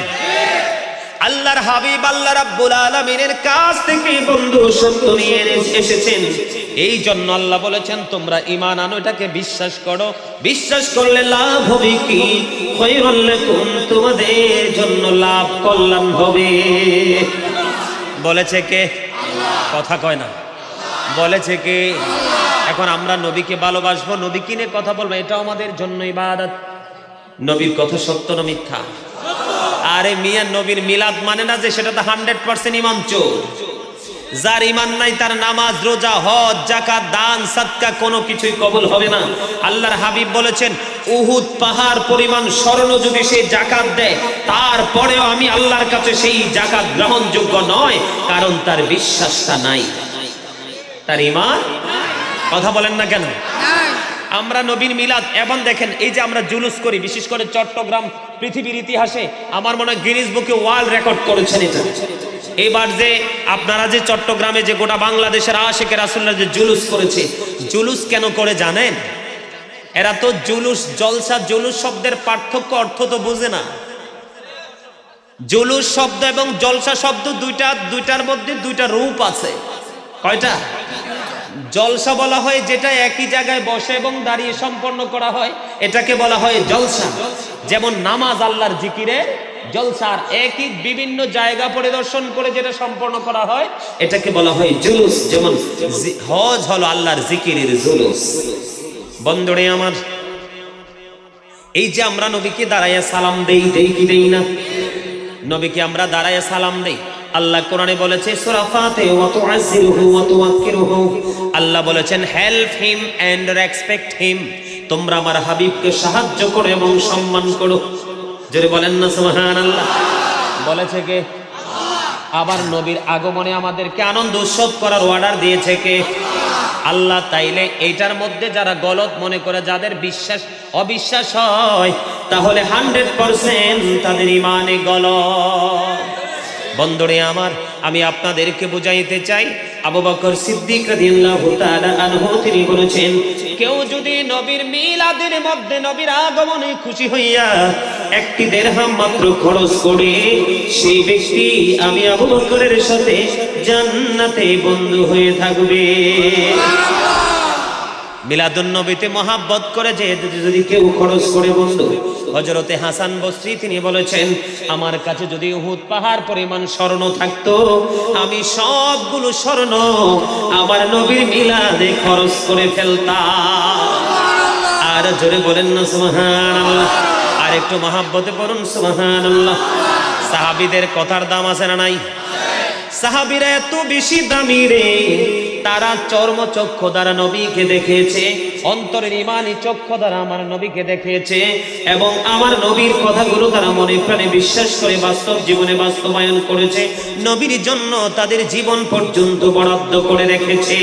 আল্লাহর হাবিব আল্লাহ রাব্বুল আলামিনের কাছ থেকে বন্ধু সত্য নিয়ে এসেছেন। এই জন্য আল্লাহ বলেছেন তোমরা ঈমান আনো, এটাকে বিশ্বাস করো। বিশ্বাস করলে লাভ হবে কি? খায়রুল লাকুম, তোমাদের জন্য লাভ, কল্যাণ হবে। বলেছে কে? কথা কয় না। বলেছে কে? এখন আমরা নবীকে ভালোবাসবো, নবী কিনে কথা বলবো, এটাও আমাদের জন্য ইবাদত। নবীর কথা সত্য না মিথ্যা? আরে মিয়া, নবীর মিলাদ মানে না যে সেটা তো 100% ঈমান চোর। যার ঈমান নাই তার নামাজ, রোজা, হজ, যাকাত, দান, সাদকা কোনো কিছুই কবুল হবে না। আল্লাহর হাবিব বলেছেন উহুদ পাহাড় পরিমাণ স্বর্ণ যদি সে যাকাত দেয়, তারপরেও আমি আল্লাহর কাছে সেই যাকাত গ্রহণযোগ্য নয়, কারণ তার বিশ্বাসটা নাই, তার ঈমান। কথা বলেন না কেন? আমরা নবীর মিলাদ এবং দেখেন এই যে আমরা জুলুস করি, বিশেষ করে চট্টগ্রাম পৃথিবীর ইতিহাসে আমার মনে হয় গিনেস বুকে ওয়ার্ল্ড রেকর্ড করেছেন এটা। এবার যে আপনারা যে চট্টগ্রামে যে গোটা বাংলাদেশের আশিকে রাসূলুল্লাহ যে জুলুস করেছে, জুলুস কেন করে জানেন? এরা তো জুলুস, জলসা, জুলুস শব্দের পার্থক্য অর্থ তো বুঝে না। জুলুস শব্দ এবং জলসা শব্দ দুইটার মধ্যে দুইটা রূপ আছে। কয়টা? জলসা বলা হয় যেটা একই জায়গায় বসে এবং দাঁড়িয়ে সম্পন্ন করা হয়, এটাকে বলা হয় জলসা। যেমন নামাজ আল্লাহর জিকিরে জলসার, একই বিভিন্ন জায়গা পরিদর্শন করে যেটা সম্পন্ন করা হয় এটাকে বলা হয় জুলুস। যেমন হজ হলো আল্লাহর জিকিরের জুলুস। বন্ধুরে আমার, এই যে আমরা নবীকে দাঁড়াইয়া সালাম দেই, দেই কি দেই না? নবীকে আমরা দাঁড়াইয়া সালাম দেই। আল্লাহ কোরআনে বলেছে সূরা ফাতিহা, ওয়া তুআজ্জিরুহু ওয়া তুওয়াক্কিরুহু, আল্লাহ বলেছেন help him and respect him, তোমরা আমার হাবিবকে সাহায্য করো এবং সম্মান করো। জোরে বলেন না সুবহানাল্লাহ। বলেছে কে? আবার নবীর আগমনে আমাদেরকে আনন্দ উৎসব করার অর্ডার দিয়েছে কে? আল্লাহ। তাইলে এইটার মধ্যে যারা গলত মনে করে, যাদের বিশ্বাস অবিশ্বাস হয়, তাহলে 100% তাদের ঈমানে গলত। বন্ধুরে আমার, আমি আপনাদেরকে বুঝাইতে চাই, আবু বকর সিদ্দিক রাদিয়াল্লাহু তাআলা আনহু তিনি বলেছেন, কেউ যদি নবীর মিলাদের মধ্যে নবীর আগমনে খুশি হইয়া একটি দিরহাম মাত্র খরচ করে, সেই ব্যক্তি আমি আবু বকরের সাথে জান্নাতে বন্ধু হয়ে থাকবে। মিলাদুন নবীতে মহাব্বত করে যে যদি কেউ খরচ করে বন্ধু, হযরতে হাসান বসরি তিনি বলেছেন, আমার কাছে যদি উহুদ পাহাড় পরিমাণ স্বর্ণ থাকতো, আমি সবগুলো স্বর্ণ আমার নবীর মিলাদে খরচ করে ফেলতাম। আর জোরে বলেন না সুবহানাল্লাহ। আর একটু মহাব্বতে পড়ুন সুবহানাল্লাহ। সাহাবীদের কথার দাম আছে না নাই? সাহাবীরা এত বেশি দামি রে, তারা চর্মচক্ষু দ্বারা নবীকে দেখেছে, অন্তরের ঈমানি চক্ষু দ্বারা আমার নবীকে দেখেছে, এবং আমার নবীর কথাগুলো তারা মনে প্রাণে বিশ্বাস করে বাস্তব জীবনে বাস্তবায়ন করেছে। নবীর জন্য তাদের জীবন পর্যন্ত বরাদ্দ করে রেখেছে।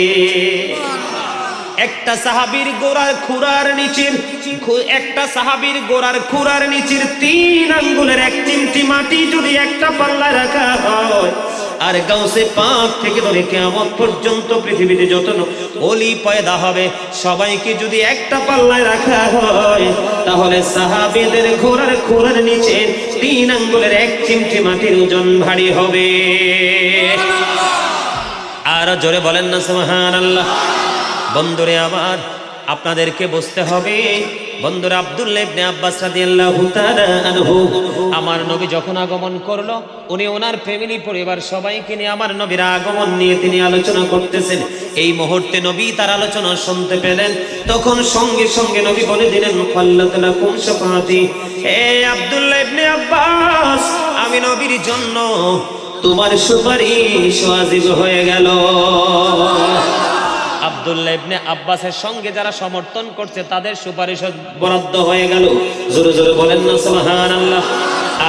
একটা সাহাবীর গোড়ার খুরার নিচের তিন আঙ্গুলের এক চিমটি মাটি যদি একটা পাল্লায় রাখা হয়, আর গাউসে পাক থেকে ধরে কিয়ামত পর্যন্ত পৃথিবীতে যত ওলি পয়দা হবে সবাইকে যদি একটা পাল্লায় রাখা হয়, তাহলে সাহাবীদের ঘোড়ার খুরার নিচে তিন আঙ্গুলের এক চিমটি মাটির ওজন ভারী হবে। আর জোরে বলেন না সুবহানাল্লাহ। বন্ধুরে আমার, আপনাদেরকে বুঝতে হবে, বন্ধুরা, আব্দুল্লাহ ইবনে আব্বাস রাদিয়াল্লাহু তাআলা আনহু আমার নবী যখন আগমন করলো, উনি ওনার ফ্যামিলি পরিবার সবাইকে নিয়ে আমার নবীর আগমন নিয়ে তিনি আলোচনা করতেছেন। এই মুহূর্তে নবী তার আলোচনা শুনতে পেলেন, তখন সঙ্গে সঙ্গে নবী বলে দিলেন, ফাল্লাত লাকুম শাফাআতি, হে আব্দুল্লাহ ইবনে আব্বাস, আমি নবীর জন্য তোমার সুপারিশ ওয়াজিব হয়ে গেল। আব্দুল্লাহ ইবনে আব্বাসের সঙ্গে যারা সমর্থন করছে তাদের সুপারিশ বরাদ্দ হয়ে গেল। জোরে জোরে বলেন না সুবহানাল্লাহ।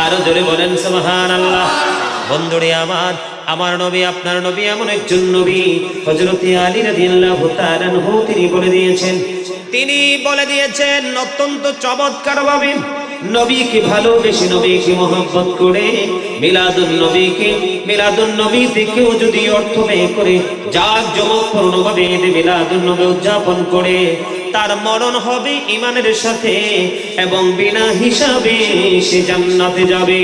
আর জোরে বলেন সুবহানাল্লাহ। বন্ধুরে আমার নবী, আপনার নবী এমন একজন নবী, হযরতে আলী রাদিয়াল্লাহু তাআলা আনহু তিনি বলে দিয়েছেন অত্যন্ত চমৎকার ভাবে, নবীকে ভালোবেসে নবীকে মহব্বত করে মিলাদুন নবীতে কেউ যদি অর্থ ব্যয় করে জাঁকজমকপূর্ণ ভাবে মিলাদুন নবী উদযাপন করে, তার মরণ হবে ঈমানের সাথে এবং বিনা হিসাবে সে জান্নাতে যাবে।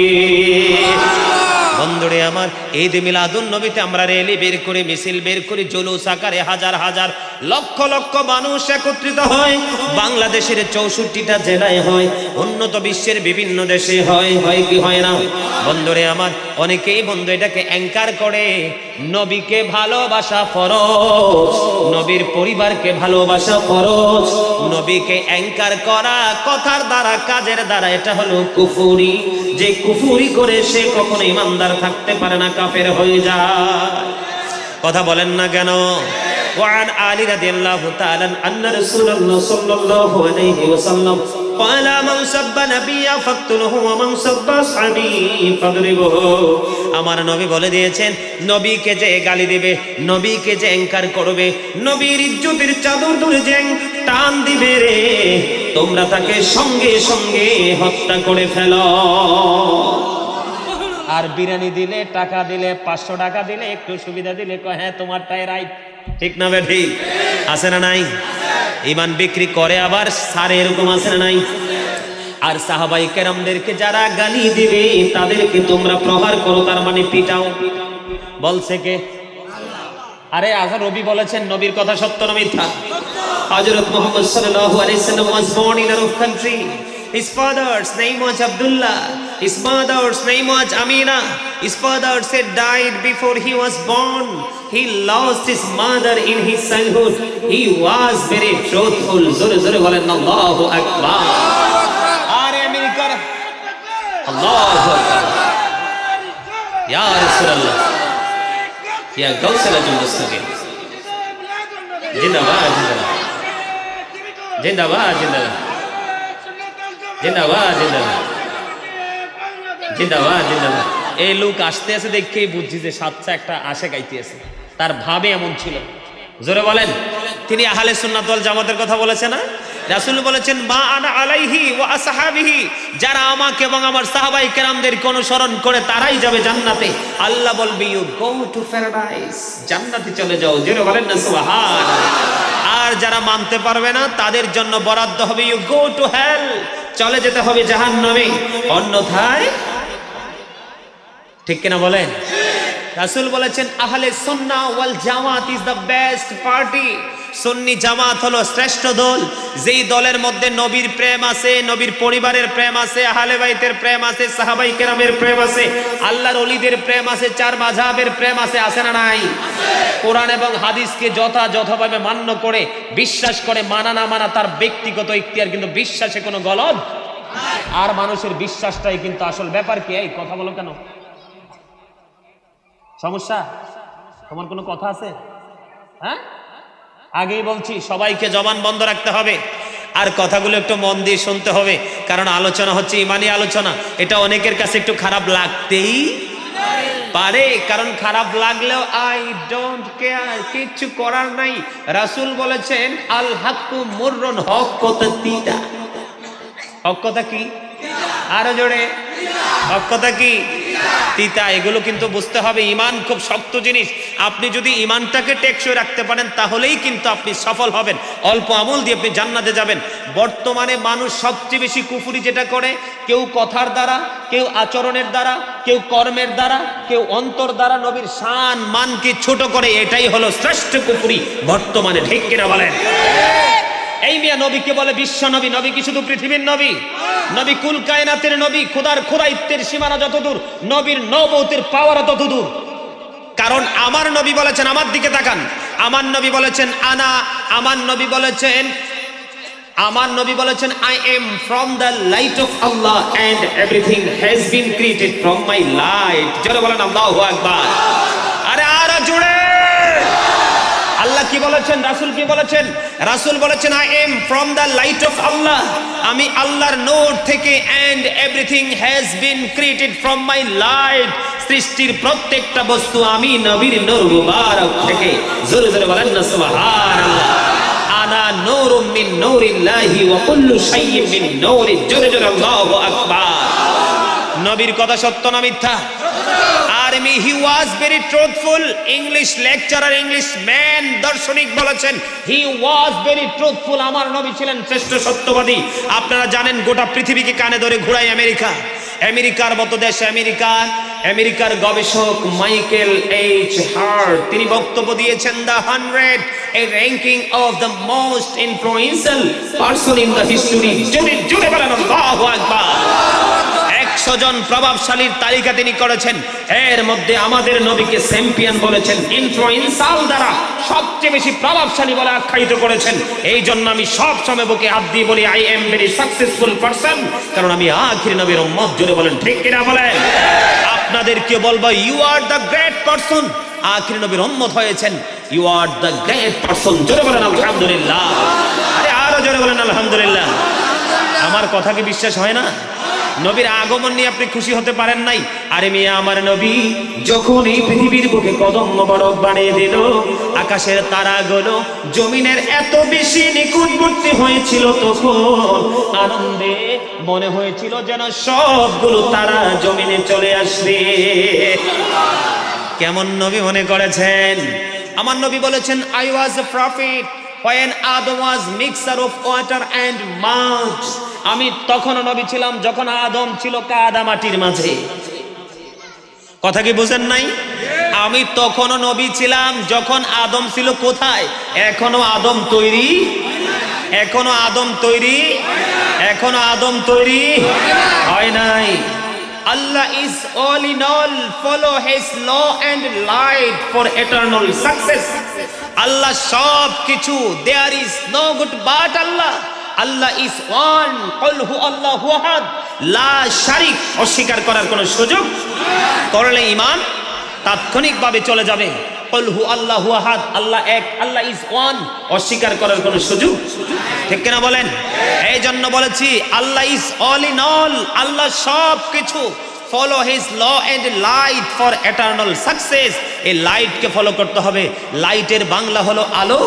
বন্ধুরে আমার, ঈদ মিলাদুন নবীতে আমরা র্যালি বের করে, মিছিল বের করে, জুলুস আকারে হাজার হাজার লক্ষ লক্ষ মানুষ একত্রিত হয়। বাংলাদেশের 64টা জেলায় হয়, উন্নত বিশ্বের বিভিন্ন দেশে হয় কি হয় না? বন্ধুরে আমার, অনেকেই বন্ধু এটাকে অ্যাঙ্কার করে, নবীকে ভালোবাসা ফরজ, নবীর পরিবারকে ভালোবাসা ফরজ। নবীকে অ্যাঙ্কার করা কথার দ্বারা, কাজের দ্বারা, এটা হলো কুফরি। যে কুফরি করে সে কখনো ইমানদার থাকতে পারে না, কাফের হয়ে যায়। কথা বলেন না কেন? وعن علي رضي الله تعالى أن رسول الله صلى الله عليه وسلم قال من سب نبيا فاقتله ومن سب أصحابي فاضربه। আমার নবী বলে দিয়েছেন, নবীকে যে গালি দিবে, নবীকে যে অ্যাঙ্কার করবে, নবীর ইজ্জতের চাদর ধরে যে টান দিবে রে, তোমরা তাকে সঙ্গে সঙ্গে হত্যা করে ফেলো। আর বিরিয়ানি দিলে, টাকা দিলে, 500 টাকা দিলে, একটু সুবিধা দিলে কয় হ্যাঁ তোমারটাই রাইট। ঠিক না ভাই? ঠিক আছে না নাই? ঈমান বিক্রি করে আবার সারে, এরকম আছে না নাই? আর সাহাবায়ে কেরামদেরকে যারা গালি দিবে তাদেরকে তোমরা প্রহার করো, তার মানে পিটাও। বলছে কে? আরে আজ রবি বলেছেন, নবীর কথা সত্য না মিথ্যা? হযরত মুহাম্মদ সাল্লাল্লাহু আলাইহি ওয়াসাল্লাম was born in Arab country. His father's name was Abdullah. His mother's name was Amina. His father said died before he was born. He lost his mother in his childhood. He was very truthful. Zore zore bolen Allahu Akbar. Are America Allahu Akbar. Ya Rasulullah. Ya Gawsal Ajul Mustaqim. Jindabad, jindabad. Jindabad, jindabad. জিন্দাবাদ জিন্দাবাদ জিন্দাবাদ জিন্দাবাদ। এই লোক আসতে আছে দেখেই বুঝছি যে সাচ্চা একটা আশা গাইতেছে, তার ভাবে এমন ছিল। জোরে বলেন। তিনি আহলে সুন্নাত ওয়াল জামাতের কথা বলেছে না? রাসূল বলেছেন, মা আনা আলাইহি ওয়া আসহাবিহি, যারা আমাকে এবং আমার সাহাবায়ে কেরামদেরকে অনুসরণ করে তারাই যাবে জান্নাতে। আল্লাহ বলবে, ইউ গো টু প্যারাডাইস, জান্নাতে চলে যাও। জোরে বলেন না সুবহানাল্লাহ। আর যারা মানতে পারবে না তাদের জন্য বরাদ্দ হবে, ইউ গো টু হেল, চলে যেতে হবে জাহান্নামে। অন্যথায়, ঠিক কিনা বলেন? রাসূল বলেছেন, আহলে সুন্নাহ ওয়াল জামাত ইজ দ্য বেস্ট পার্টি। সুন্নি জামাত হলো শ্রেষ্ঠ দল, যেই দলের মধ্যে নবীর প্রেম আছে, নবীর পরিবারের প্রেম আছে, আহলে বাইতের প্রেম আছে, সাহাবাই কেরামের প্রেম আছে, আল্লাহর ওলিদের প্রেম আছে, চার মাযহাবের প্রেম আছে। আছে না নাই? কোরআন এবং হাদিসকে যথাযথভাবে মান্য করে বিশ্বাস করে, মানা না মানা তার ব্যক্তিগত ইখতিয়ার, কিন্তু বিশ্বাসে কোনো গলদ আর মানুষের বিশ্বাসটাই কিন্তু আসল ব্যাপার। কি এই কথা বলো কেন? সমস্যা? তোমার কোনো কথা আছে? হ্যাঁ, আগেই বলছি সবাইকে জবান বন্ধ রাখতে হবে আর কথাগুলো একটু মন দিয়ে শুনতে হবে, কারণ আলোচনা হচ্ছে ইমানি আলোচনা। এটা অনেকের কাছে একটু খারাপ লাগতেই পারে, কারণ খারাপ লাগলেও আই ডোন্ট কেয়ার, কিচ্ছু করার নাই। রাসূল বলেছেন আল হাক্কু মুররুন, হক কথা তিতা। হক কথা কি? আরো জোরে, হক কথা কি? তিতা। এগুলো কিন্তু বুঝতে হবে। ঈমান খুব শক্ত জিনিস। আপনি যদি ঈমানটাকে টেকসই রাখতে পারেন তাহলেই কিন্তু আপনি সফল হবেন। অল্প আমল দিয়ে আপনি জান্নাতে যাবেন। বর্তমানে মানুষ সবচেয়ে বেশি কুফরি যেটা করে, কেউ কথার দ্বারা, কেউ আচরণের দ্বারা, কেউ কর্মের দ্বারা, কেউ অন্তর দ্বারা নবীর শান মানকে ছোট করে। এটাই হলো শ্রেষ্ঠ কুফরি বর্তমানে। ঠিক কিনা বলেন? এই মিয়া নবীকে বলে বিশ্ব নবী। নবী কি শুধু পৃথিবীর নবী? নবী কুল কায়নাতের নবী। খোদার খোদাইত্বের সীমানা যতদূর, নবীর নবুয়তের পাওয়ার ততদূর। কারণ আমার নবী বলেছেন, আমার দিকে তাকান, আমার নবী বলেছেন আমার নবী বলেছেন I am from the light of Allah and everything has been created from my light. জোরে বলেন আল্লাহু আকবার। আরে আর জোরে। আল্লাহ কি বলেছেন? রাসূল কি বলেছেন? রাসূল বলেছেন I am from the light of Allah, আমি আল্লাহর নূর থেকে, and everything has been created from my light, সৃষ্টির প্রত্যেকটা বস্তু আমি নবীর নূর মুবারক থেকে। জোরে জোরে বলেন না সুবহানাল্লাহ। আনা নূরুম মিন নূরিল্লাহি ওয়া কুল্লু শাইইন মিন নূরি। জোরে জোরে আল্লাহু আকবার। নবীর কথা সত্য না মিথ্যা? Army, he was very truthful. English lecturer, English man, দার্শনিক বলেছেন he was very truthful. আমার নবী ছিলেন শ্রেষ্ঠ সত্যবাদী। আপনারা জানেন গোটা পৃথিবীকে কানে ধরে ঘোরায় আমেরিকা। আমেরিকার মতো দেশে আমেরিকার গবেষক মাইকেল এইচ হার্ট তিনি বক্তব্য দিয়েছেন the 100, a ranking of the most influential person in the history. জোরে বলেন আল্লাহু আকবার। 100 জন প্রভাবশালীর তালিকা তিনি করেছেন। এর মধ্যে আমাদের নবীকে চ্যাম্পিয়ন বলেছেন, ইনফ্লুয়েন্সাল দ্বারা সবচেয়ে বেশি প্রভাবশালী বলে আখ্যায়িত করেছেন। এই জন্য আমি সব সময় বুকে হাত দিয়ে বলি I am very successful person, কারণ আমি আখির নবীর উম্মত। জোরে বলেন ঠিক কিনা বলেন? আপনাদেরকে বলবো you are the great person. আখির নবীর উম্মত হয়েছেন, you are the great person. জোরে বলেন আলহামদুলিল্লাহ। আরে আরো জোরে বলেন আলহামদুলিল্লাহ। আমার কথা কি বিশ্বাস হয় না? নবীর আগমন নিয়ে আপনি খুশি হতে পারেন নাই? আরে মিয়া, আমার নবী যখন এই পৃথিবীর বুকে কদম মোবারক বানিয়ে দিল, আকাশের তারাগুলো জমিনের এত বেশি নিকটবর্তী হয়েছিল, তখন আনন্দে মনে হয়েছিল যেন সবগুলো তারা জমিনে চলে আসবে। কেমন নবী মনে করেছেন? আমার নবী বলেছেন I was a prophet when Adam was mixture of water and mud. আমি তখনও নবী ছিলাম যখন আদম ছিল কাদা মাটির মাঝে। কথা কি বুঝেন নাই? আমি তখনও নবী ছিলাম যখন আদম ছিল কোথায়? এখনো আদম তৈরি হয় নাই। Allah is all in all, follow his law and light for eternal success. Allah সব কিছু, there is no good but Allah. Allah is one, qul hu Allahu ahad, লা শারিক। অস্বীকার করার কোনো সুযোগ করলে ঈমান তাৎক্ষণিকভাবে চলে যাবে। qul hu Allahu ahad, আল্লাহ এক, আল্লাহ ইজ ওয়ান, অস্বীকার করার কোনো সুযোগ, ঠিক কিনা বলেন? এই জন্য বলেছি Allah is all in all, Allah সব কিছু। Follow his law and light for eternal success. এই লাইটকে ফলো করতে হবে। লাইটের বাংলা হলো আলো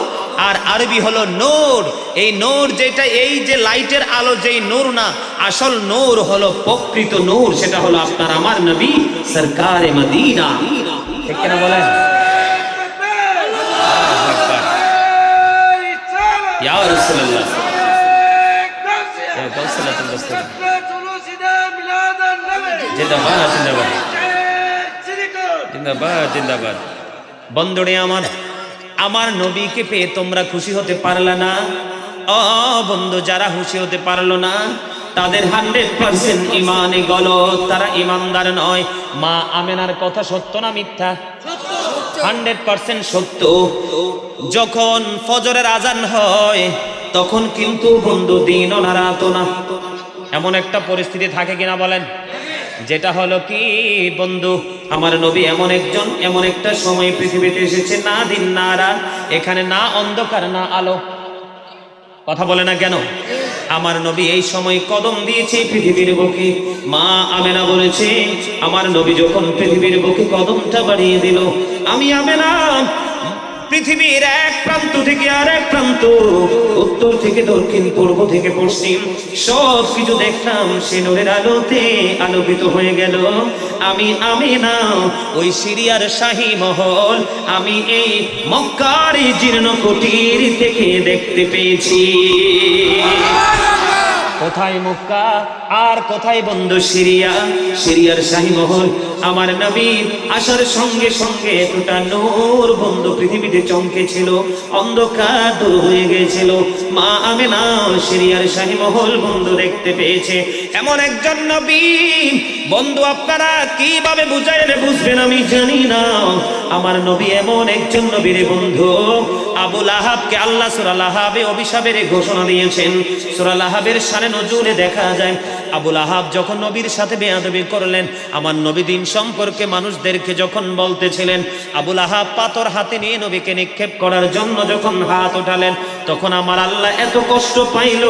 আর আরবি হলো নূর। এই নূর যেটা, এই যে লাইটের আলো যেই নূর না, আসল নূর হলো প্রকৃত নূর, সেটা হলো আপনার আমার নবী সরকারে মদিনা। ঠিক কিনা বলেন? ইয়া রাসূলুল্লাহ জিন্দাবাদ। বন্ধুরে আমার, আমার নবীকে পেয়ে তোমরা খুশি হতে পারলা না? ও বন্ধু, যারা খুশি হতে পারলো না তাদের 100% ইমানে গলত, তারা ইমানদার নয়। মা আমেনার কথা সত্য না মিথ্যা? 100% সত্য। যখন ফজরের আজান হয় তখন কিন্তু বন্ধু দিনও না রাতও না, এমন একটা পরিস্থিতি থাকে কিনা বলেন? যেটা হলো কি বন্ধু, আমার নবী এমন একটা সময় পৃথিবীতে এসেছে, না দিন না রাত, এখানে না অন্ধকার না আলো। কথা বলে না কেন? আমার নবী এই সময় কদম দিয়েছে পৃথিবীর বুকে। মা আমেনা বলেছে, আমার নবী যখন পৃথিবীর বুকে কদমটা বাড়িয়ে দিল, আমি আমেনা পৃথিবীর এক প্রান্ত থেকে আর এক প্রান্ত, উত্তর থেকে দক্ষিণ, পূর্ব থেকে পশ্চিম, সব কিছু দেখলাম সে নূরের আলোতে আলোকিত হয়ে গেল। আমি আমিনা ওই সিরিয়ার শাহী মহল আমি এই মক্কার এই জীর্ণ কুটির থেকে দেখতে পেয়েছি। কোথায় মক্কা আর কোথায় বন্ধু সিরিয়া? সিরিয়ার শাহী মহল। আমার নবী আসার সঙ্গে সঙ্গে এতটা নূর বন্ধু পৃথিবীতে চমকেছিল, অন্ধকার দূর হয়ে গিয়েছিল। মা আমেনা সিরিয়ার শাহী মহল বন্ধু দেখতে পেয়েছে। এমন একজন নবী বন্ধু, আপনারা কিভাবে বুঝাইলে বুঝবেন আমি জানি না। আমার নবী এমন একজন নবী রে বন্ধু, আবু লাহাবকে আল্লাহ সূরা লাহাবে অভিশাপের ঘোষণা দিয়েছেন। সূরা লাহাবের শানে নজুলে দেখা যায়, আবু লাহাব যখন নবীর সাথে বেয়াদবি করলেন, আমার নবী দিন সম্পর্কে মানুষদেরকে যখন বলতেছিলেন, আবু লাহাব পাথর হাতে নিয়ে নবীকে নিক্ষেপ করার জন্য যখন হাত উঠালেন, তখন আমার আল্লাহ এত কষ্ট পাইল,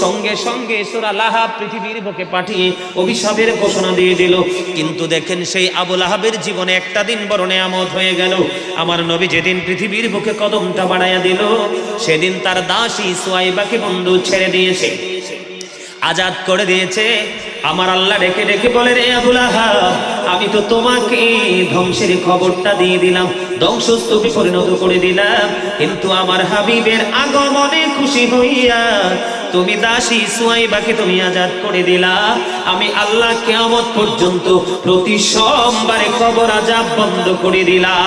সঙ্গে সঙ্গে সূরা লাহাব পৃথিবীর বুকে পাঠিয়ে অভিশাপের ঘোষণা দিয়ে দিল। কিন্তু দেখেন, সেই আবু লাহাবের জীবনে একটা দিন বড় নেয়ামত হয়ে গেল। আমার নবী যেদিন পৃথিবীর বুকে কদমটা বাড়াইয়া দিল, সেদিন তার দাসী সুয়াইবাকে বন্ধু ছেড়ে দিয়েছে, আজাদ করে দিয়েছে। আমার আল্লাহ ডেকে ডেকে বলে, রে আবু লাহাব, আমি তো তোমাকে ধ্বংসের খবরটা দিয়ে দিলাম, ধ্বংসস্তূপে পরিণত করে দিলাম, কিন্তু আমার হাবিবের আগমনে খুশি হইয়া তুমি দাসী সুয়াইবাকে তুমি আজাদ করে দিলা। আমি আল্লাহ কিয়ামত পর্যন্ত প্রতি সোমবারে কবর আযাব বন্ধ করে দিলাম,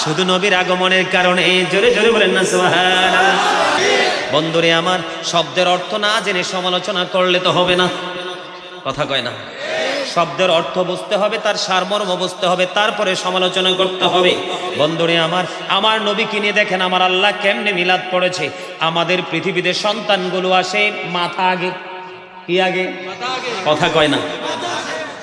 শুধু নবীর আগমনের কারণে। জোরে জোরে বলেন না সুবহানাল্লাহ। বন্ধুরে আমার, শব্দের অর্থ না জেনে সমালোচনা করলে তো হবে না, কথা কয় না। শব্দের অর্থ বুঝতে হবে, তার সারমর্ম বুঝতে হবে, তারপরে সমালোচনা করতে হবে। বন্ধুরে আমার নবীকে নিয়ে দেখেন আমার আল্লাহ কেমনে মিলাদ পড়েছে। আমাদের পৃথিবীতে সন্তানগুলো আসে মাথা আগে, কি আগে? কথা কয় না।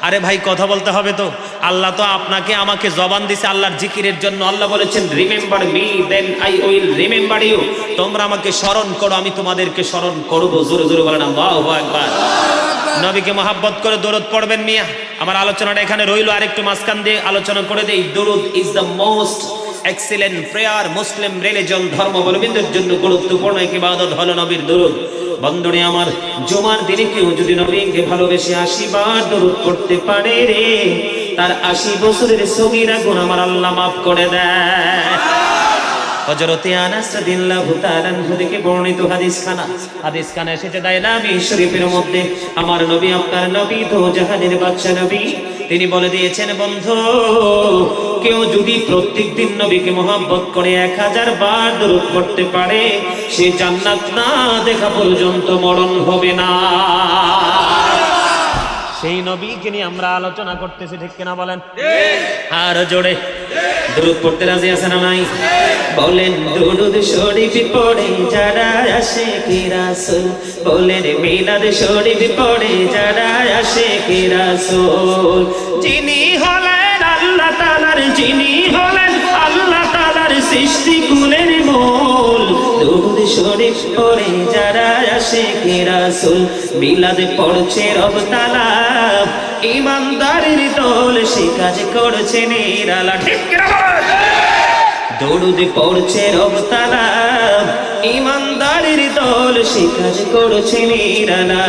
আরে ভাই, কথা বলতে হবে তো। আল্লাহ তো আপনাকে আমাকে জবান দিছে আল্লাহর জিকিরের জন্য। আল্লাহ বলেছেন, remember me then I will remember you. তোমরা আমাকে স্মরণ করো, আমি তোমাদেরকে স্মরণ করব। জোরে জোরে বলেন আল্লাহু আকবার। নবীকে মহাব্বত করে দরুদ পড়বেন মিয়া। আমার আলোচনাটা এখানে রইল, আরেকটু মাঝখান দিয়ে আলোচনা করে দেই। দরুদ is the most excellent prayer. Muslim religion ধর্মাবলম্বীদের জন্য গুরুত্বপূর্ণ এক ইবাদত হলো নবীর দরুদ। বন্ধুরে আমার, জুমার দিনে কেউ যদি নবীকে ভালোবেসে 80 বার দরুদ পড়তে পারে রে, তার 80 বছরের সগীরা গুনাহ আমার আল্লাহ মাফ করে দেয়। হযরতে আনাস রাদিয়াল্লাহু তাআলা আনহু থেকে বর্ণিত হাদিসখানা এসেছে দাইলামি শরীফের মধ্যে। আমার নবী, আপনার নবী তো জাহানের বাদশা নবী, তিনি বলে দিয়েছেন, বন্ধু কেউ যদি প্রত্যেক দিন নবীকে মহব্বত করে 1000 বার দরুদ পড়তে পারে, সে জান্নাত না দেখা পর্যন্ত মরণ হবে না। সেই নবীকে নিয়ে আমরা আলোচনা করতেছি, ঠিক কিনা বলেন? আর জোরে দরুদ পড়তে রাজি আছেন না নাই? বলেন দরুদ শরীফ পড়ে যারা আশিকি রাসূল, বলেন মিলাদ শরীফ পড়ে যারা আশিকি রাসূল। যিনি হলেন আল্লাহ তাআলার, যিনি হলেন আল্লাহ তাআলার সৃষ্টি কুলের মূল, দরুদ শরীফ পড়ে যারা আশিকি রাসূল। মিলাদ পড়ছে রব তাআলা, ইমানদারের দল সে কাজ করছে নিরালা, ঠিক কিনা বলেন? দরুদ পড়ছে রব তাআলা, ইমানদারের দল সে কাজ করছে নিরালা।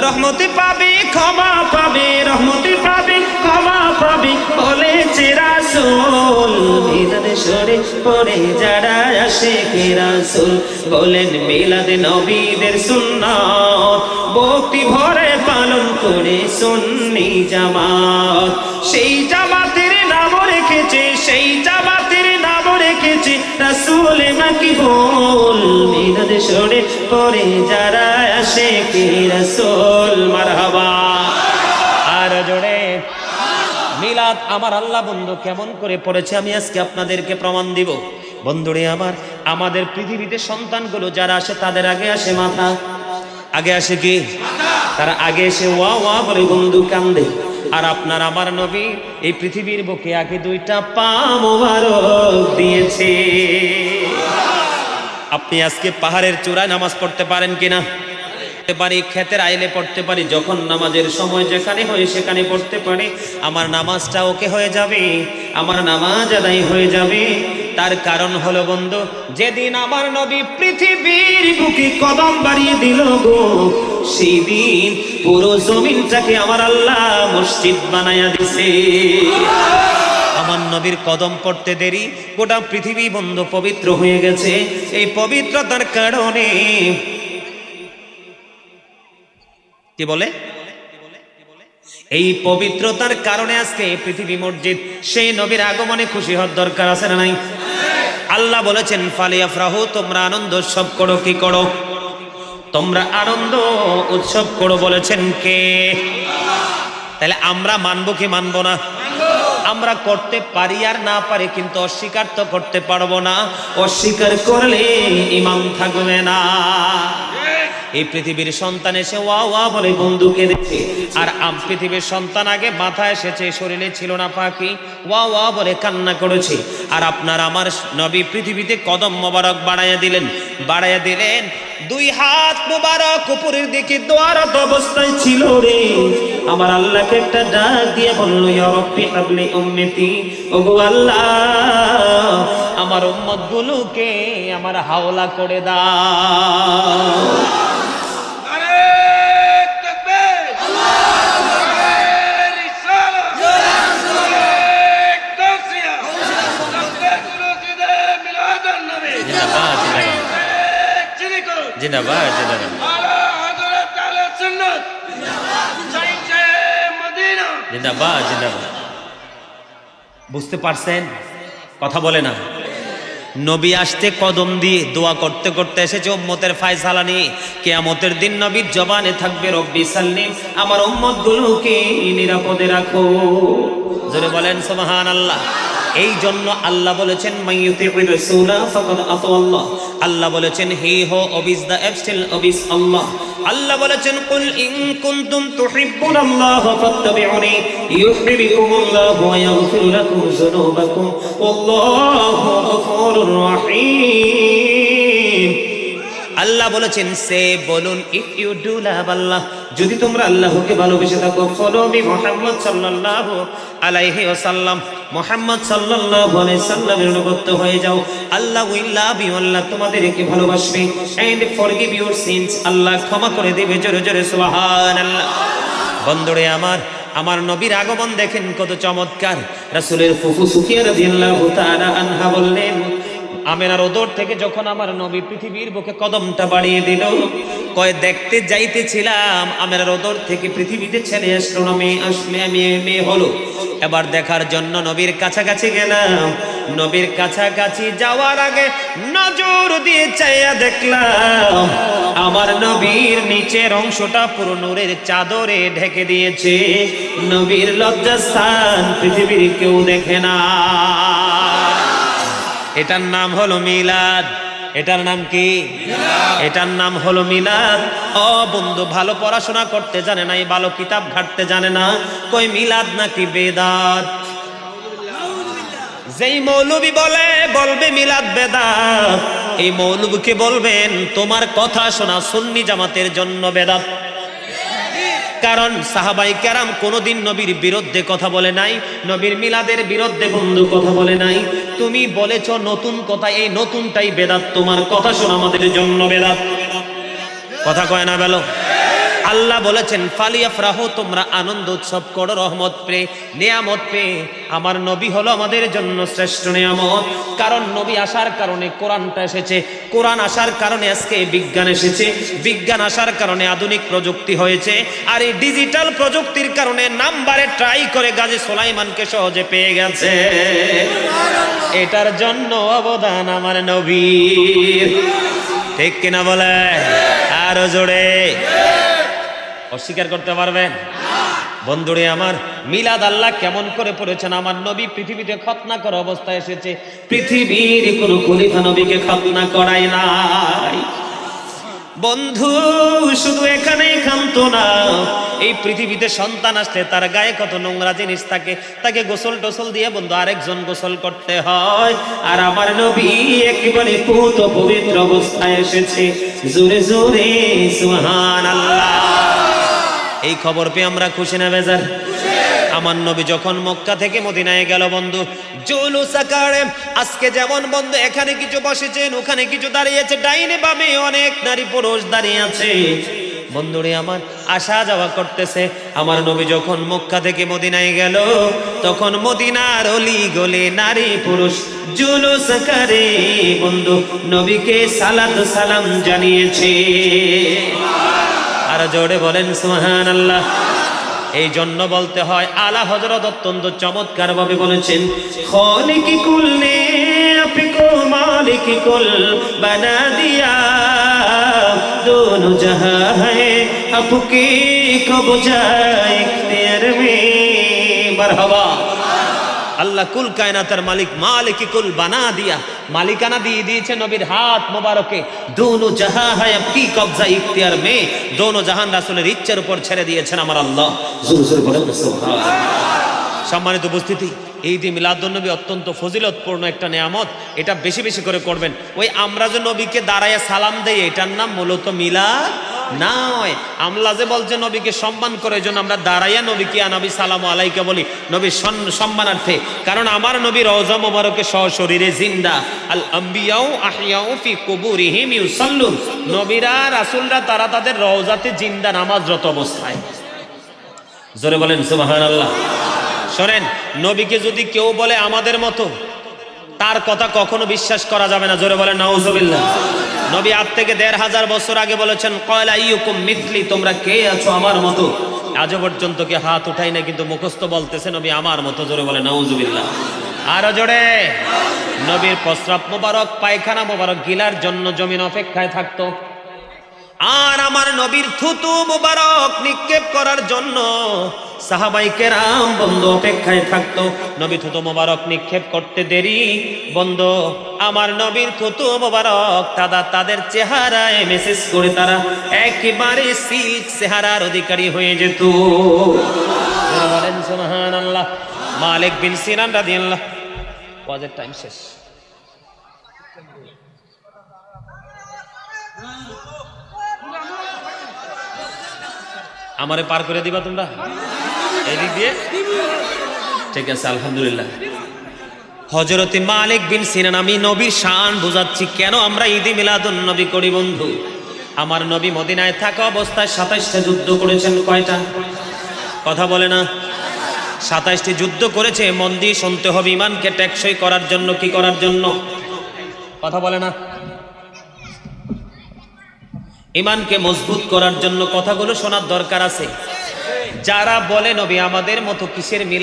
রহমতে পাবে ক্ষমা পাবে, রহমতে পাবে ক্ষমা পাবে বলেছে রাসূল। মিলাদ শরীফ পড়ে যারা আশিকি রাসূল, বলেন মিলাদ নবীদের সুন্নাত, ভক্তি ভরে পালন করে সুন্নি জামাত। সেই জামাতের নাম রেখেছে, সেই জামাত রাসূলে মাকবুল মিলাদ শোনে পড়ে যারা আশিকে রাসূল মারহাবা। আর জোরে মিলাদ আমার আল্লাহ বন্ধু কেমন করে পড়েছে আমি আজকে আপনাদেরকে প্রমাণ দিব। বন্ধুরে আমার, আমাদের পৃথিবীতে সন্তানগুলো যারা আসে তাদের আগে আসে মাথা, আগে আসে কি? তারা আগে এসে ওয়া ওয়া বলে বন্ধু কান্দে। আর আপনার আমার নবী এই পৃথিবীর বুকে আগে দুইটা পা মোবারক দিয়েছে। আপনি আজকে পাহাড়ের চূড়ায় নামাজ পড়তে পারেন কিনা? পারি, ক্ষেতের আইলে পড়তে পারি, যখন নামাজের সময় যেখানে হয় সেখানে পড়তে পারি। আমার নামাজটা ওকে হয়ে যাবে, আমার নামাজ আদায় হয়ে যাবে। তার কারণ হলো বন্ধু, যেদিন আমার নবী পৃথিবীর বুকে কদম বাড়িয়ে দিল গো, সেই দিন পুরো জমিনটাকে আমার আল্লাহ মসজিদ বানায়া দিছে। আমার নবীর কদম পড়তে দেরি, গোটা পৃথিবী বন্ধু পবিত্র হয়ে গেছে। এই পবিত্রতার কারণে কি বলে, এই পবিত্রতার কারণে আজকে পৃথিবী মসজিদ। সেই নবীর আগমনে খুশি হওয়ার দরকার আছে না নাই? আল্লাহ বলেছেন ফালিয়াফরাহু, তোমরা আনন্দ উৎসব করো। কি করো? তোমরা আনন্দ উৎসব করো বলেছেন কে? তাহলে আমরা মানবো কি মানবো না? আমরা করতে পারি আর না পারি, কিন্তু অস্বীকার তো করতে পারবো না। অস্বীকার করলে ঈমান থাকবে না। এই পৃথিবীর সন্তান এসে ওয়া ওয়া বলে বন্ধুকে দেখে, আর পৃথিবীর সন্তান আগে মাথা এসেছে, শরীরে ছিল না পাখি, ওয়া ওয়া বলে কান্না করেছে। আর আপনার আমার নবী পৃথিবীতে কদম মোবারক বাড়াইয়া দিলেন, বাড়াইয়া দিলেন। দুই হাত মোবারক উপরের দিকে দোয়ারত অবস্থায় ছিল রে। আমার আল্লাহকে একটা ডাক দিয়ে বলল, ইয়া রাব্বি হাবলি উম্মতি, ওগো আল্লাহ আমার উম্মত গুলোকে আমার হাওলা করে দাও। জিন্দাবাদ জিন্দাবাদ জিন্দাবাদ জিন্দাবাদ। বুঝতে পারছেন? কথা বলে না। নবী আসতে কদম দিয়ে দোয়া করতে করতে এসেছে উম্মতের ফায়সালা নিয়ে। কিয়ামতের দিন নবীর জবানে থাকবে রব্বি সাল্লিম, আমার উম্মত গুলোকে নিরাপদে রাখো। জোরে বলেন সুবহানাল্লাহ। এই জন্য আল্লাহ বলেছেন মাইয়ুতির রাসূলা ফাকাদ আতাআল্লাহ। আল্লাহ বলেছেন হি হো অবিস দা অ্যাবস্টিল অবিস আল্লাহ। আল্লাহ বলেছেন কুল ইন কুনতুম তুহিব্বুনাল্লাহ ফাত্তাবিউনি ইউহিব্বুকুমুল্লাহ ওয়া ইয়াগফির লাকুম যুনুবাকুম ওয়াল্লাহু গফুরুর রহিম। আল্লাহ বলেছেন সে বলুন ইফ ইউ ডু লাভ আল্লাহ, যদি তোমরা আল্লাহকে ভালোবেসে থাকো, ফলো মি মুহাম্মদ সাল্লাল্লাহু আলাইহি ওয়াসাল্লাম, মুহাম্মদ সাল্লাল্লাহু আলাইহি সাল্লামের অনুগত হয়ে যাও। আল্লাহ উইল লাভ ইউ, আল্লাহ তোমাদেরকে ভালোবাসবে। এন্ড ফরগিভ ইউর সিনস, আল্লাহ ক্ষমা করে দেবে। জোরে জোরে সুবহানাল্লাহ। বন্ধুরে আমার, আমার নবীর আগমন দেখেন কত চমৎকার। রাসূলের ফুফু সুফিয়া রাদিয়াল্লাহু তাআলা আনহা বললেন, আমেনার ওদর থেকে যখন আমার নবী পৃথিবীর বুকে কদমটা বাড়িয়ে দিল, কয় দেখতে যাইতেছিলাম আমেনার ওদর থেকে পৃথিবীতে ছেলে আসলো না, মেয়ে হলো। এবার দেখার জন্য নবীর কাছাকাছি গেলাম। নবীর কাছাকাছি যাওয়ার আগে নজর দিয়ে চাইয়া দেখলাম আমার নবীর নিচের অংশটা পুরো নূরের চাদরে ঢেকে দিয়েছে। নবীর লজ্জাস্থান পৃথিবীর কেউ দেখে না। এটার নাম হলো মিলাদ। এটার নাম কি? এটার নাম হলো মিলাদ। ও বন্ধু, ভালো পড়াশোনা করতে জানে না, ভালো কিতাব ঘাটতে জানে না, কই মিলাদ নাকি বেদাত? যেই মৌলবী বলবে মিলাদ বেদাত, এই মৌলবীকে বলবেন তোমার কথা শোনা সুন্নি জামাতের জন্য বেদাত। কারণ সাহাবাই কেরাম কোনোদিন নবীর বিরুদ্ধে কথা বলে নাই, নবীর মিলাদের বিরুদ্ধে বন্ধু কথা বলে নাই। তুমি বলেছ নতুন কথা, এই নতুনটাই বেদাত। তোমার কথা শোনা আমাদের জন্য বেদাত। কথা কয় না বলো? আল্লাহ বলেছেন ফালিয়াফরাহু, তোমরা আনন্দ উৎসব করো রহমত পেয়ে, নিয়ামত পেয়ে। আমার নবী হলো আমাদের জন্য শ্রেষ্ঠ নিয়ামত, কারণ নবী আসার কারণে কোরআনটা এসেছে, কোরআন আসার কারণে আজকে বিজ্ঞান এসেছে, বিজ্ঞান আসার কারণে আধুনিক প্রযুক্তি হয়েছে, আর এই ডিজিটাল প্রযুক্তির কারণে নাম্বারে ট্রাই করে গাজী সুলাইমানকে সহজে পেয়ে গেছে। এটার জন্য অবদান আমার নবীর, ঠিক কিনা বলে? আরো জোরে অস্বীকার করতে পারবেন? বন্ধুরে আমার, মিলাদ আল্লাহ কেমন করে পড়েছেন? আমার নবী পৃথিবীতে খতনা করা অবস্থায় এসেছে, পৃথিবীর কোন খলিফা নবীকে খতনা করায় নাই। বন্ধু শুধু এখানেই ক্ষান্ত না, এই পৃথিবীতে সন্তান আসলে তার গায়ে কত নোংরা জিনিস থাকে, তাকে গোসল টোসল দিয়ে বন্ধু আরেকজন গোসল করতে হয়, আর আমার নবী একেবারে পুত পবিত্র অবস্থায় এসেছে। জোরে জোরে সুবহানাল্লাহ। এই খবর পেয়ে আমরা খুশি না বেজার? আমার নবী যখন মক্কা থেকে মদিনায় গেল বন্ধু, জুলুস আকারে আজকে যেমন বন্ধু এখানে কিছু বসেছেন, ওখানে কিছু দাঁড়িয়েছে, ডাইনে বামে অনেক নারী পুরুষ দাঁড়িয়ে আছে, বন্ধুরে আমার আসা যাওয়া করতেছে। আমার নবী যখন মক্কা থেকে মদিনায় গেল, তখন মদিনার অলি গলে নারী পুরুষ জুলুস আকারে বন্ধু নবীকে সালাত সালাম জানিয়েছে। আর জোরে বলেন সুবহানাল্লাহ। এই জন্য বলতে হয়, আলা হযরত অত্যন্ত চমৎকার ভাবে বলেছেন, খালিকি কুল নে আপকো মালিক কুল বানা দিয়া, দোনো জাহাঁ হ্যায় আপকে কবজা ইখতিয়ার মে। মারহাবা। আল্লাহ কুল কায়নাতের মালিক, মালিক কুল বানা দিয়া, মালিকানা দিয়ে দিয়েছে নবীর হাত মোবারকে। দোনো জাহাঁ হ্যায় আপকি কবজা ইখতিয়ার মে, দোনো জাহান রাসূলের ইচ্ছার উপর ছেড়ে দিয়েছেন আমার আল্লাহ। সম্মানিত উপস্থিতি, ঈদ মিলাদুন নবী অত্যন্ত ফজিলতপূর্ণ একটা নিয়ামত, এটা বেশি বেশি করে করবেন। ওই আমরা যে নবীকে দাঁড়ায় সালাম দেই, এটার নাম মূলত মিলাদ নয়। আমরা যে বলছে নবীকে সম্মান করে, এই জন্য আমরা দাঁড়াইয়া নবীকে নবী সালামু আলাইকা বলি, নবীর সম্মানার্থে। কারণ আমার নবী রওজা মোবারকে সশরীরে জিন্দা। আল আম্বিয়াউ আহিয়াউ ফি কুবুরিহিম ইউসাল্লুন, নবীরা রাসূলরা তারা তাদের রওজাতে জিন্দা নামাজরত অবস্থায়। জোরে বলেন সুবহানাল্লাহ। শোনেন, নবীকে যদি কেউ বলে আমাদের মতো, তার কথা কখনো বিশ্বাস করা যাবে না। জোরে বলেন নাউজুবিল্লাহ। নবী আজ থেকে ১৫০০ বছর আগে বলেছেন, ক্বালা আইয়ুকুম মিথলি, তোমরা কে আছো আমার মতো? আজও পর্যন্ত কি হাত উঠাই না, কিন্তু মুখস্থ বলতেছে নবী আমার মতো। জোরে বলেন নাউজুবিল্লাহ। আরো জোরে। নবীর প্রস্রাব মোবারক, পায়খানা মোবারক গিলার জন্য জমিন অপেক্ষায় থাকতো, আর আমার নবীর থুতু মোবারক নিক্ষেপ করার জন্য সাহাবায়ে কেরাম বন্ধু অপেক্ষায় থাকতো। নবী থুতু মোবারক নিক্ষেপ করতে দেরি বন্ধু, আমার নবীর থুতু মোবারক তাদের চেহারায় মেসেজ করে তারা একেবারে সিল্ক চেহারার অধিকারী হয়ে যেত। বলেন সুবহানাল্লাহ। মালিক বিন সিনান রাদিয়াল্লাহু ওয়াজের টাইম শেষ। আমারে পার করে দিবা তোমরা এই দিক দিয়ে? ঠিক আছে, আলহামদুলিল্লাহ। হযরতে মালিক বিন সিনান, আমি নবীর শান বোঝাচ্ছি কেন আমরা ঈদে মিলাদুন নবী করি বন্ধু। আমার নবী মদিনায় থাকা অবস্থায় ২৭টা যুদ্ধ করেছেন। কয়টা? কথা বলে না। ২৭টি যুদ্ধ করেছে। মন দিয়ে শুনতে হবে, ইমানকে টেকসই করার জন্য। কি করার জন্য? কথা বলে না। ইমানকে মজবুত করার জন্য। কথাগুলো শোনার দরকার আছে। যারা বলে নবী আমাদের মতো, কিসের মিলাদ